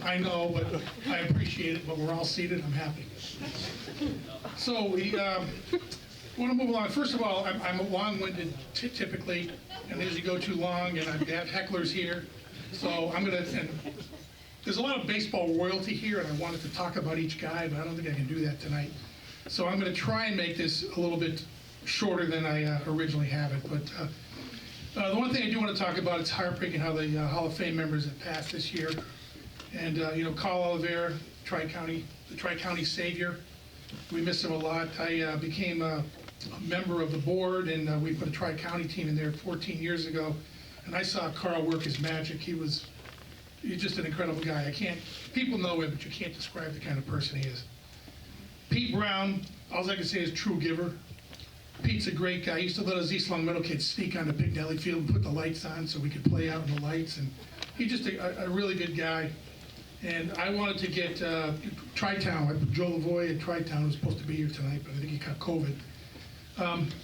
I know, but I appreciate it, but we're all seated, I'm happy. So we want to move along. First of all, I'm a long-winded typically, and as you go too long, and I've got hecklers here. So I'm going to, there's a lot of baseball royalty here, and I wanted to talk about each guy, but I don't think I can do that tonight. So I'm going to try and make this a little bit shorter than I originally have it. But the one thing I do want to talk about, it's heartbreaking how the Hall of Fame members have passed this year. And, Carl Oliveira, the Tri-County savior. We miss him a lot. I became a member of the board, and we put a Tri-County team in there 14 years ago. And I saw Carl work his magic. He's just an incredible guy. People know him, but you can't describe the kind of person he is. Pete Brown, all I can say is true giver. Pete's a great guy. He used to let us East Long Meadow kids sneak on the Pignelli field and put the lights on so we could play out in the lights. And he's just a really good guy. And I wanted to get Tri-Town. I put Joe Lavoie at Tri-Town, who was supposed to be here tonight, but I think he got COVID.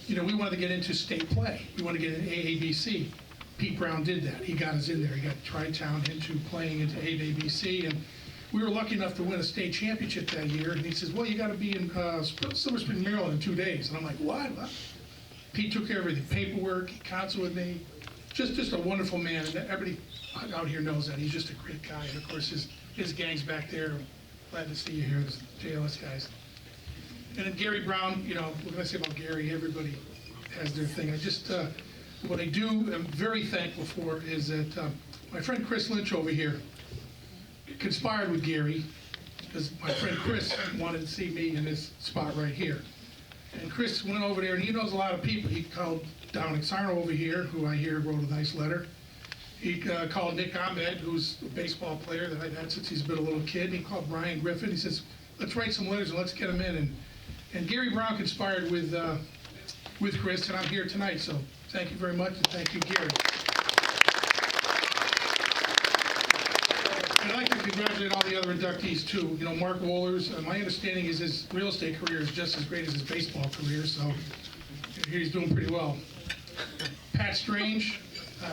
We wanted to get into state play. We wanted to get into AABC. Pete Brown did that. He got us in there. He got Tri-Town into playing into AABC, and we were lucky enough to win a state championship that year. And he says, well, you got to be in Silver Spring, Maryland in 2 days. And I'm like, what? Pete took care of everything, paperwork, he counseled with me. Just a wonderful man, and everybody out here knows that. He's just a great guy. And of course, his gang's back there. Glad to see you here, the JLS guys. And then Gary Brown, what can I say about Gary? Everybody has their thing. What I do, I'm very thankful for is that my friend Chris Lynch over here conspired with Gary because my friend Chris wanted to see me in this spot right here. And Chris went over there, and he knows a lot of people. He called Dominic Sarno over here, who I hear wrote a nice letter. He called Nick Ahmed, who's a baseball player that I've had since he's been a little kid. He called Brian Griffin. He says, let's write some letters and let's get them in. And Gary Brown conspired with Chris, and I'm here tonight. So thank you very much, and thank you, Gary. I'd like to congratulate all the other inductees, too. Mark Wohlers, my understanding is his real estate career is just as great as his baseball career, so he's doing pretty well. Pat Strange,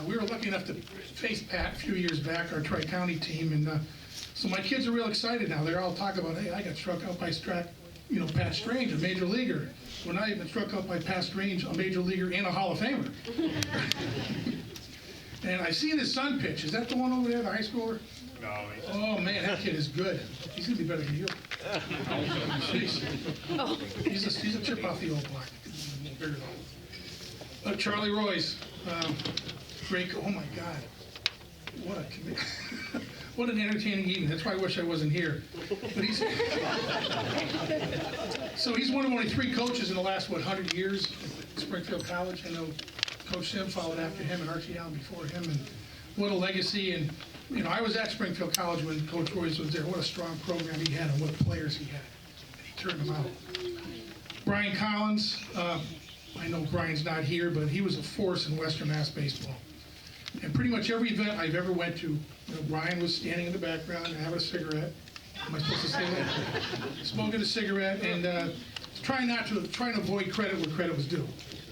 we were lucky enough to face Pat a few years back, our Tri-County team, and so my kids are real excited now. They're all talking about, hey, I got struck out by Pat Strange, a major leaguer. When I even struck out by Pat Strange, a major leaguer and a Hall of Famer. And I seen his son pitch. Is that the one over there, the high schooler? No. Oh man, that kid is good. He's gonna be better than you. He's a chip off the old block. Charlie Royce, great. Oh my God, what an entertaining evening. That's why I wish I wasn't here. But he's one of only 3 coaches in the last 100 years at Springfield College. I know Coach Sim followed after him and Archie Allen before him, and what a legacy. And I was at Springfield College when Coach Royce was there. What a strong program he had and what players he had. And he turned them out. Brian Collins, I know Brian's not here, but he was a force in Western Mass baseball. And pretty much every event I've ever went to, Brian was standing in the background and having a cigarette. Am I supposed to say that? Smoking a cigarette and trying to avoid credit where credit was due.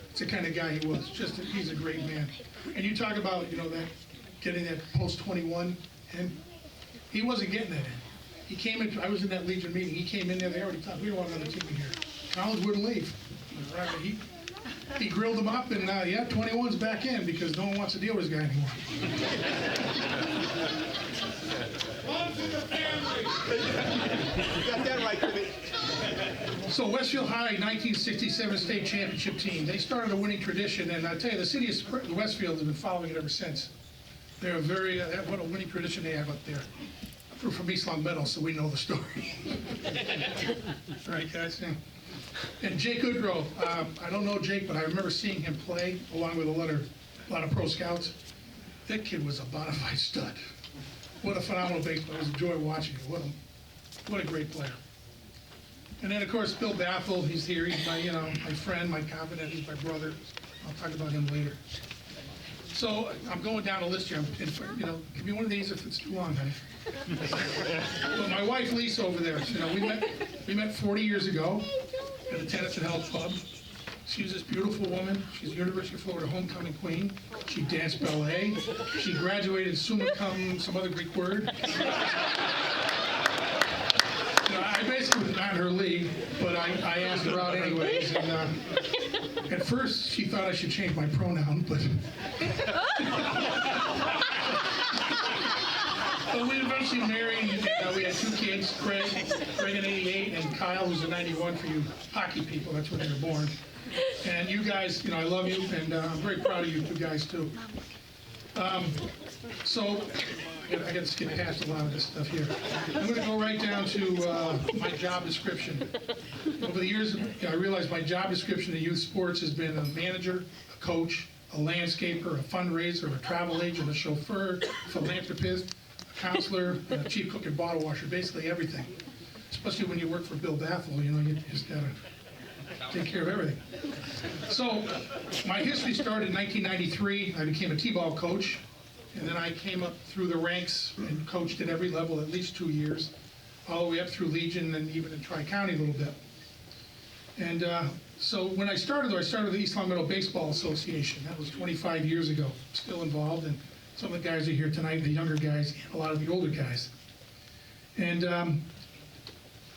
It's the kind of guy he was. He's a great man. And you talk about, getting that post-21, and he wasn't getting that in. He came in, I was in that Legion meeting, he came in there, they already thought, we don't want another team in here. College wouldn't leave. He grilled them up, and 21's back in because no one wants to deal with this guy anymore. On to the family. You got that right, Timmy. So Westfield High, 1967 state championship team. They started a winning tradition, and I tell you, the city of Westfield has been following it ever since. They're very, what a winning tradition they have up there. We're from East Long Meadow, so we know the story. Right, guys? Yeah. And Jake Goodrow, I don't know Jake, but I remember seeing him play along with a lot of pro scouts. That kid was a bona fide stud. What a phenomenal baseball. It was a joy watching it. What a great player. And then, of course, Bill Bathel, he's here. He's my, my friend, my confidant. He's my brother. I'll talk about him later. So I'm going down a list here. Give me one of these if it's too long, honey. But my wife Lisa over there, we met 40 years ago at the Tennis and Health Club. She was this beautiful woman. She's the University of Florida homecoming queen. She danced ballet. She graduated summa cum some other Greek word. I basically was not in her league, but I asked her out anyways. And at first, she thought I should change my pronoun, but we eventually married. We had 2 kids, Craig in '88, and Kyle, who's in '91 for you hockey people. That's when they were born. And you guys, I love you, and I'm very proud of you 2 guys, too. So I got to skip past a lot of this stuff here. I'm going to go right down to my job description. Over the years, I realized my job description in youth sports has been a manager, a coach, a landscaper, a fundraiser, a travel agent, a chauffeur, a philanthropist, a counselor, and a chief cook and bottle washer, basically everything. Especially when you work for Bill Bathel, you just got to take care of everything. So my history started in 1993. I became a T-ball coach, and then I came up through the ranks and coached at every level at least 2 years, all the way up through Legion and even in Tri-County a little bit. And so when I started with the East Long Meadow Baseball Association. That was 25 years ago. Still involved, and some of the guys are here tonight, the younger guys and a lot of the older guys. And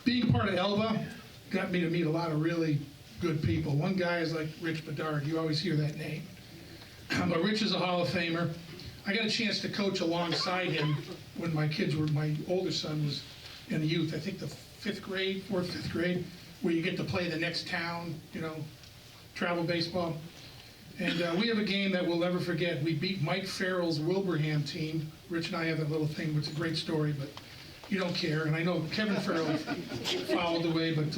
being part of ELBA got me to meet a lot of really good people. One guy is like Rich Bedard. You always hear that name. But Rich is a Hall of Famer. I got a chance to coach alongside him when my older son was in the youth. I think the 4th, 5th grade, where you get to play the next town, travel baseball. And we have a game that we'll never forget. We beat Mike Farrell's Wilbraham team. Rich and I have that little thing, which is a great story, but you don't care. And I know Kevin Farrell followed the way, but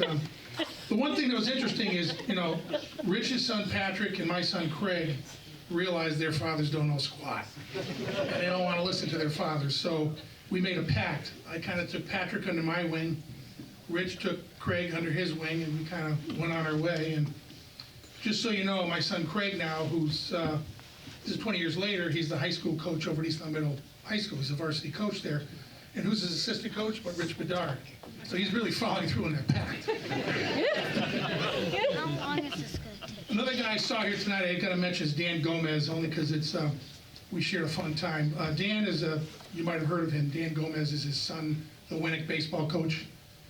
the one thing that was interesting is, Rich's son Patrick and my son Craig realize their fathers don't know squat. And they don't want to listen to their fathers. So we made a pact. I kind of took Patrick under my wing. Rich took Craig under his wing, and we kind of went on our way. And just so you know, my son Craig now, who's, this is 20 years later, he's the high school coach over at East Long Meadow High School. He's a varsity coach there. And who's his assistant coach? But Rich Bedard. So he's really following through on that pact. How long is this going to take? Another guy I saw here tonight, I got to mention, is Dan Gomez, only because it's we shared a fun time. Dan is you might have heard of him. Dan Gomez is his son, the Winnick baseball coach.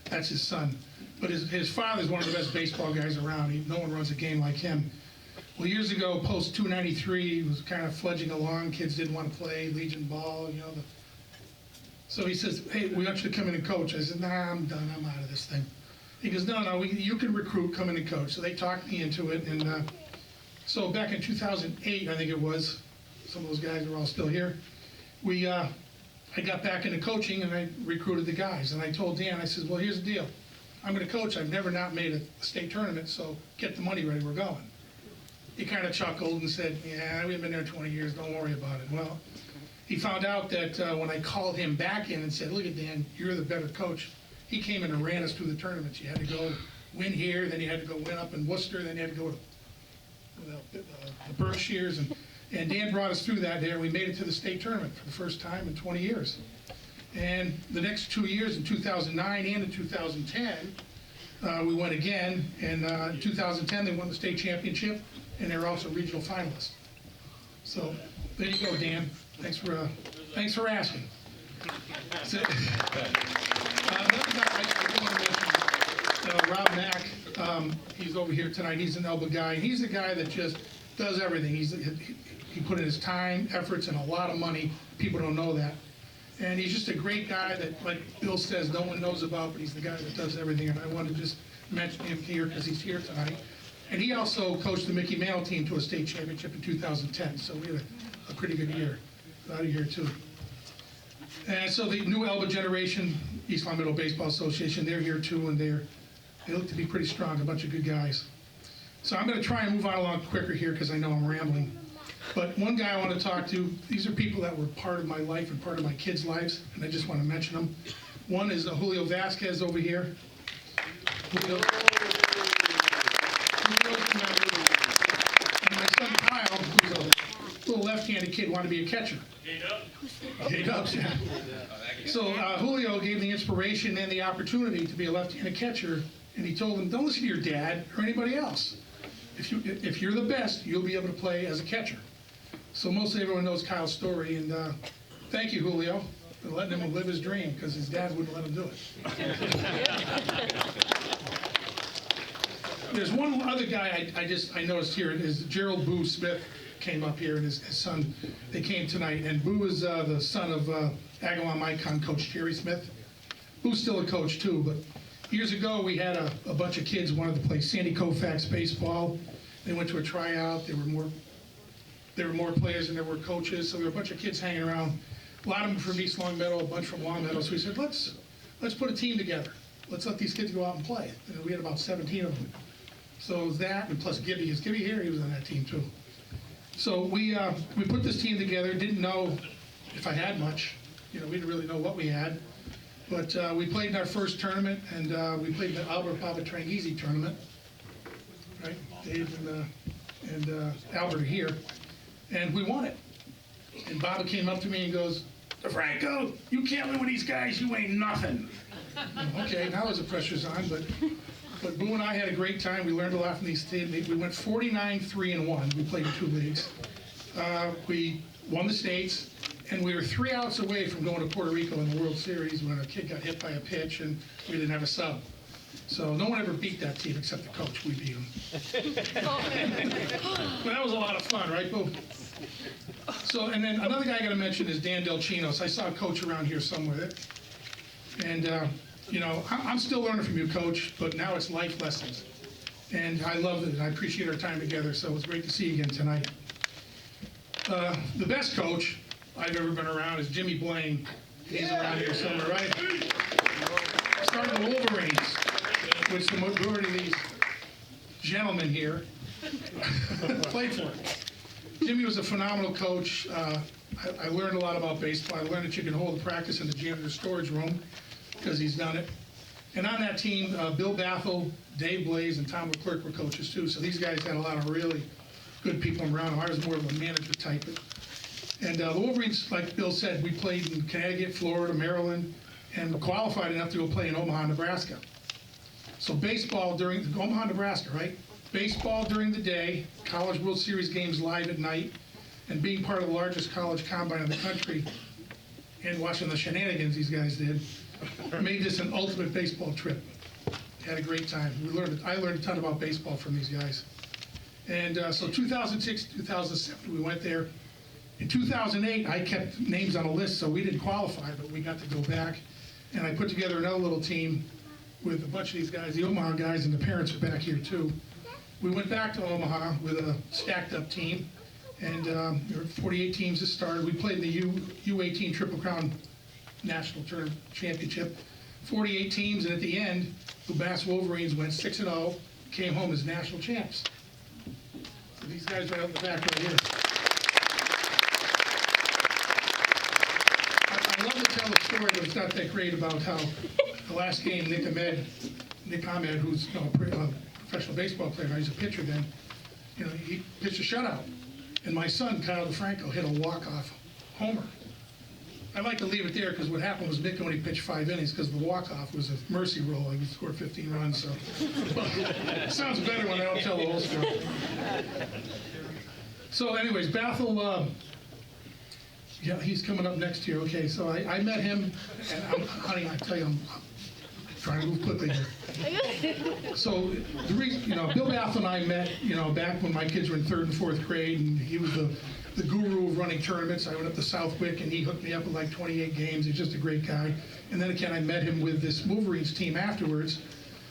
That's his son. But his father's one of the best baseball guys around. No one runs a game like him. Well, years ago, post 293, he was kind of fledging along. Kids didn't want to play Legion ball, So he says, hey, we want you to come in and coach. I said, nah, I'm done. I'm out of this thing. He goes, no, you can recruit, come in and coach. So they talked me into it. And so back in 2008, I think it was, some of those guys are all still here, I got back into coaching and I recruited the guys. And I told Dan, I said, well, here's the deal. I'm going to coach. I've never not made a state tournament, so get the money ready. We're going. He kind of chuckled and said, yeah, we've been there 20 years. Don't worry about it. Well, he found out that when I called him back in and said, look at Dan, you're the better coach. He came in and ran us through the tournaments. You had to go win here, then you had to go win up in Worcester, then you had to go to the Berkshires. And Dan brought us through that there. We made it to the state tournament for the first time in 20 years. And the next 2 years, in 2009 and in 2010, we went again. And in 2010, they won the state championship, and they were also regional finalists. So there you go, Dan. Thanks for asking. So, another guy I do want to mention, Rob Mack. He's over here tonight. He's an ELBA guy. He's the guy that just does everything. He put in his time, efforts, and a lot of money. People don't know that. And he's just a great guy that, like Bill says, no one knows about, but he's the guy that does everything. And I want to just mention him here because he's here tonight. And he also coached the Mickey Mantle team to a state championship in 2010, so we had a pretty good year out of here too. And so the new Elba generation, East Long Meadow Baseball Association, they're here too, and they look to be pretty strong, a bunch of good guys. So I'm going to try and move on along quicker here because I know I'm rambling. But one guy I want to talk to, these are people that were part of my life and part of my kids' lives, and I just want to mention them. One is Julio Vasquez over here. Julio. And my son Kyle, who's a little left-handed kid, wanted to be a catcher. K-Dubs, yeah. So Julio gave the inspiration and the opportunity to be a left-handed catcher, and he told him, don't listen to your dad or anybody else. If you're the best, you'll be able to play as a catcher. So mostly everyone knows Kyle's story, and thank you, Julio, for letting him live his dream, because his dad wouldn't let him do it. There's one other guy I noticed here is Gerald Boo Smith came up here, and his son, they came tonight, and Boo is the son of Agawam Icon coach Jerry Smith. Boo's still a coach too, but years ago we had a bunch of kids who wanted to play Sandy Koufax baseball. They went to a tryout. There were more players than there were coaches, so there were a bunch of kids hanging around. A lot of them from East Long Meadow, a bunch from Long Meadow. So we said, let's put a team together. Let's let these kids go out and play. And we had about 17 of them. So it was that, and plus Gibby. Is Gibby here? He was on that team too. So we put this team together. Didn't know if I had much. We didn't really know what we had. But we played in our first tournament, and we played in the Albert Papa Tranghese tournament. Right? Dave and Albert are here. And we won it. And Baba came up to me and goes, DiFranco, you can't win with these guys. You ain't nothing. Okay, now the pressure's on, but Boo and I had a great time. We learned a lot from these teams. We went 49-3-1. We played in 2 leagues. We won the states, and we were 3 outs away from going to Puerto Rico in the World Series when a kid got hit by a pitch, and we didn't have a sub. So no one ever beat that team except the coach. We beat him. But that was a lot of fun, right, Boo? So, and then another guy I got to mention is Dan Delchinos. I saw a coach around here somewhere. And, I'm still learning from you, Coach, but now it's life lessons. And I love it, and I appreciate our time together, so it's great to see you again tonight. The best coach I've ever been around is Jimmy Blaine. He's around here somewhere, right? Started the Wolverines, which the majority of these gentlemen here played for. Jimmy was a phenomenal coach. I learned a lot about baseball. I learned that you can hold a practice in the janitor's storage room because he's done it. And on that team, Bill Bathel, Dave Blaze, and Tom Leclerc were coaches too. So these guys had a lot of really good people around them. I was more of a manager type. And the Wolverines, like Bill said, we played in Connecticut, Florida, Maryland, and qualified enough to go play in Omaha, Nebraska. So baseball during Omaha, Nebraska, right? Baseball during the day, College World Series games live at night, and being part of the largest college combine in the country, and watching the shenanigans these guys did, made this an ultimate baseball trip. Had a great time. I learned a ton about baseball from these guys. And so 2006, 2007, we went there. In 2008, I kept names on a list, so we didn't qualify, but we got to go back. And I put together another little team with a bunch of these guys, the Omaha guys, and the parents are back here too. We went back to Omaha with a stacked-up team, and there were 48 teams that started. We played in the U18 Triple Crown National Tournament Championship. 48 teams, and at the end, the Bass Wolverines went 6-0, came home as national champs. So these guys right up in the back right here. I love to tell the story, but it's not that great, about how the last game, Nick Ahmed, who's a professional baseball player, he's a pitcher then, he pitched a shutout. And my son, Kyle DiFranco, hit a walk-off homer. I like to leave it there because what happened was Nick only pitched 5 innings because the walk-off was a mercy roll. He scored 15 runs, so. It sounds better when I don't tell the whole story. So anyways, Bathel, yeah, he's coming up next year. Okay, so I met him, and honey, I tell you, I'm trying to move quickly here. So the reason, Bill Bathel and I met, back when my kids were in 3rd and 4th grade, and he was the guru of running tournaments. I went up to Southwick, and he hooked me up with like 28 games. He's just a great guy. And then again, I met him with this Wolverines team afterwards.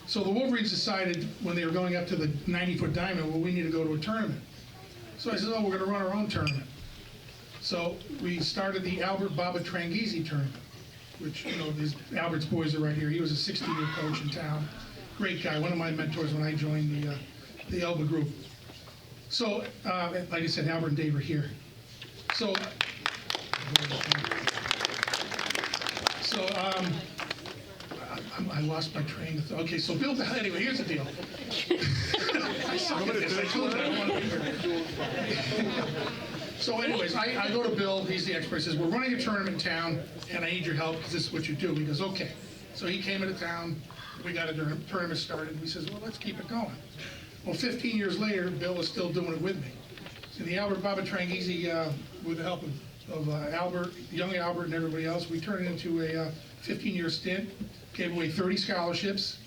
So the Wolverines decided when they were going up to the 90-foot diamond, well, we need to go to a tournament. So I said, oh, we're going to run our own tournament. So we started the Albert Baba Tranghese tournament, which, you know, Albert's boys are right here. He was a 60-year coach in town. Great guy, one of my mentors when I joined the Elba group. So, like I said, Albert and Dave are here. So, I lost my train of thought. Okay, so Bill, anyway, here's the deal. I suck at this. I told you I don't want to be here. So anyways, I go to Bill, he's the expert, he says, we're running a tournament in town, and I need your help, because this is what you do. He goes, okay. So he came into town, we got a tournament started, we says, well, let's keep it going. Well, 15 years later, Bill is still doing it with me. So the Albert Baba Tranghese, with the help of Albert, young Albert and everybody else, we turned it into a 15-year stint, gave away 30 scholarships.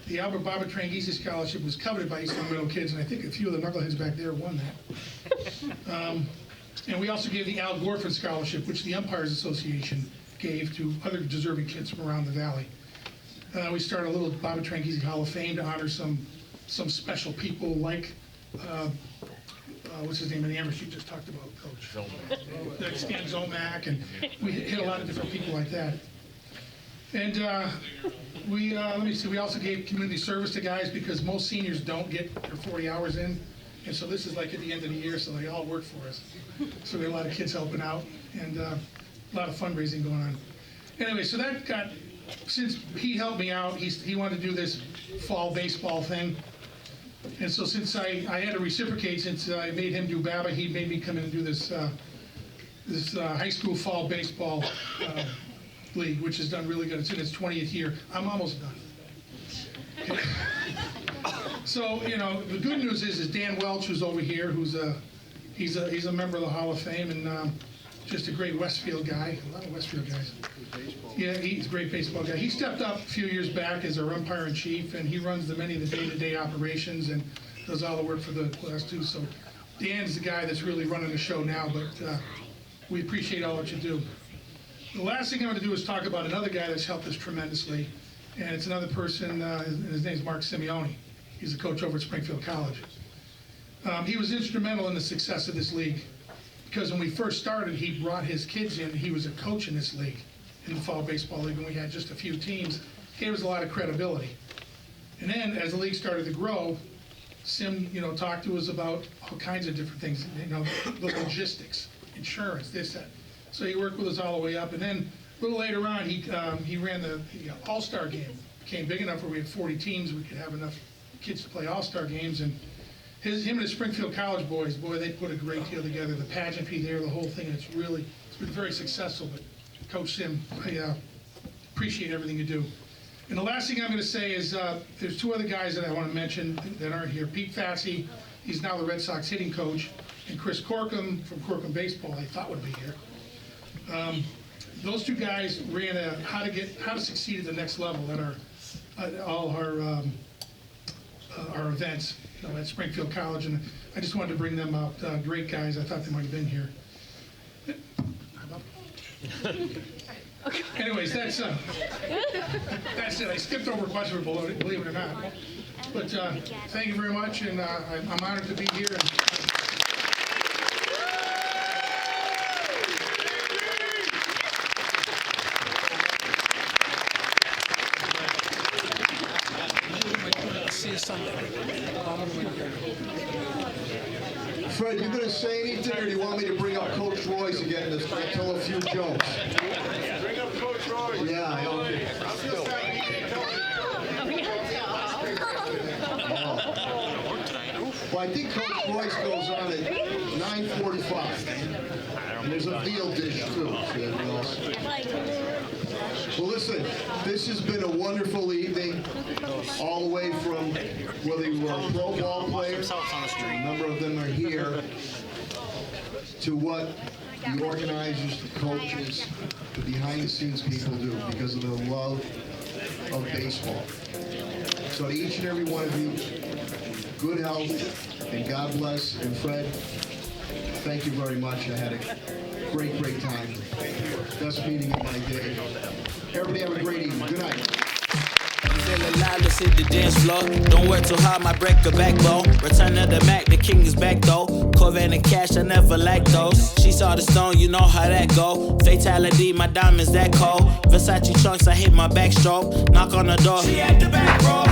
The Albert Baba Tranghese scholarship was coveted by East Long Meadow kids, and I think a few of the knuckleheads back there won that. And we also gave the Al Gorfin Scholarship, which the Umpires Association gave to other deserving kids from around the valley. We started a little Baba Tranghese Hall of Fame to honor some special people what's his name in the Amherst you just talked about, Coach? Like Stan Zomack, and we hit a lot of different people like that. And let me see, we also gave community service to guys because most seniors don't get their 40 hours in. And so this is like at the end of the year, so they all work for us. So we had a lot of kids helping out and a lot of fundraising going on. Anyway, so that got, since he helped me out, he wanted to do this fall baseball thing. And so since I had to reciprocate, since I made him do BABA, he made me come in and do this high school fall baseball league, which has done really good. It's in its 20th year. I'm almost done. Okay. So, you know, the good news is Dan Welch, who's over here, he's a member of the Hall of Fame and just a great Westfield guy. A lot of Westfield guys. Yeah, he's a great baseball guy. He stepped up a few years back as our umpire-in-chief, and he runs many of the day-to-day operations and does all the work for the Class 2. So Dan's the guy that's really running the show now, but we appreciate all that you do. The last thing I'm going to do is talk about another guy that's helped us tremendously, and it's another person, his name's Mark Simeone. He's a coach over at Springfield College. He was instrumental in the success of this league because when we first started, he brought his kids in. He was a coach in this league, in the fall baseball league, and we had just a few teams. Gave us a lot of credibility. And then as the league started to grow, Sim, you know, talked to us about all kinds of different things, you know, the logistics, insurance, this, that. So he worked with us all the way up. And then a little later on, he ran the All-Star game. Became big enough where we had 40 teams. We could have enough kids to play All-Star games. And him and his Springfield College boys, boy, they put a great deal together. The pageantry there, the whole thing, and it's been very successful. But Coach Sim, I appreciate everything you do. And the last thing I'm going to say is there's two other guys that I want to mention that aren't here. Pete Fatsey, he's now the Red Sox hitting coach, and Chris Corkum from Corkum Baseball, I thought would be here. Those two guys ran how to succeed at the next level at all our events, you know, at Springfield College, and I just wanted to bring them out. Great guys. I thought they might have been here. Anyways, that's it. I skipped over a question, believe it or not. But thank you very much, and I'm honored to be here. See you Sunday. Fred, you going to say anything, or do you want me to bring up Coach Royce again to tell a few jokes? Bring up Coach Roy. Yeah, okay. Well, I think Coach Royce goes on at 9:45. And there's a veal dish, too. Well, listen, this has been a wonderful evening, all the way from whether you were a pro ball player, a number of them are here, to what the organizers, the coaches, the behind-the-scenes people do because of the love of baseball. So to each and every one of you, good health, and God bless. And Fred, thank you very much. I had a great, great time. Best meeting of my day. Everybody have a great evening. Good night. alive, let's hit the dance floor. Don't work too hard, might break a backbone. Return of the Mac, the king is back though. Corvette and cash, I never lack those. She saw the stone, you know how that go. Fatality, my diamonds that cold. Versace trunks, I hit my backstroke. Knock on the door, she at the back, bro.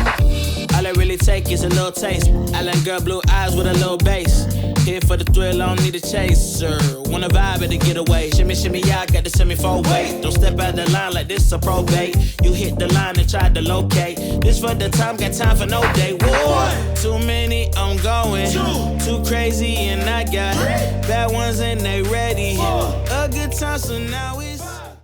All I really take is a little taste. Island girl, blue eyes with a little bass. Here for the thrill, I don't need a chaser. Wanna vibe at the getaway. Shimmy, shimmy, yeah, I got the semi-four weight. Don't step out the line like this a probate. You hit the line and try to locate. This for the time, got time for no day. One, too many, I'm going. Too crazy and I got bad ones and they ready. A good time, so now it's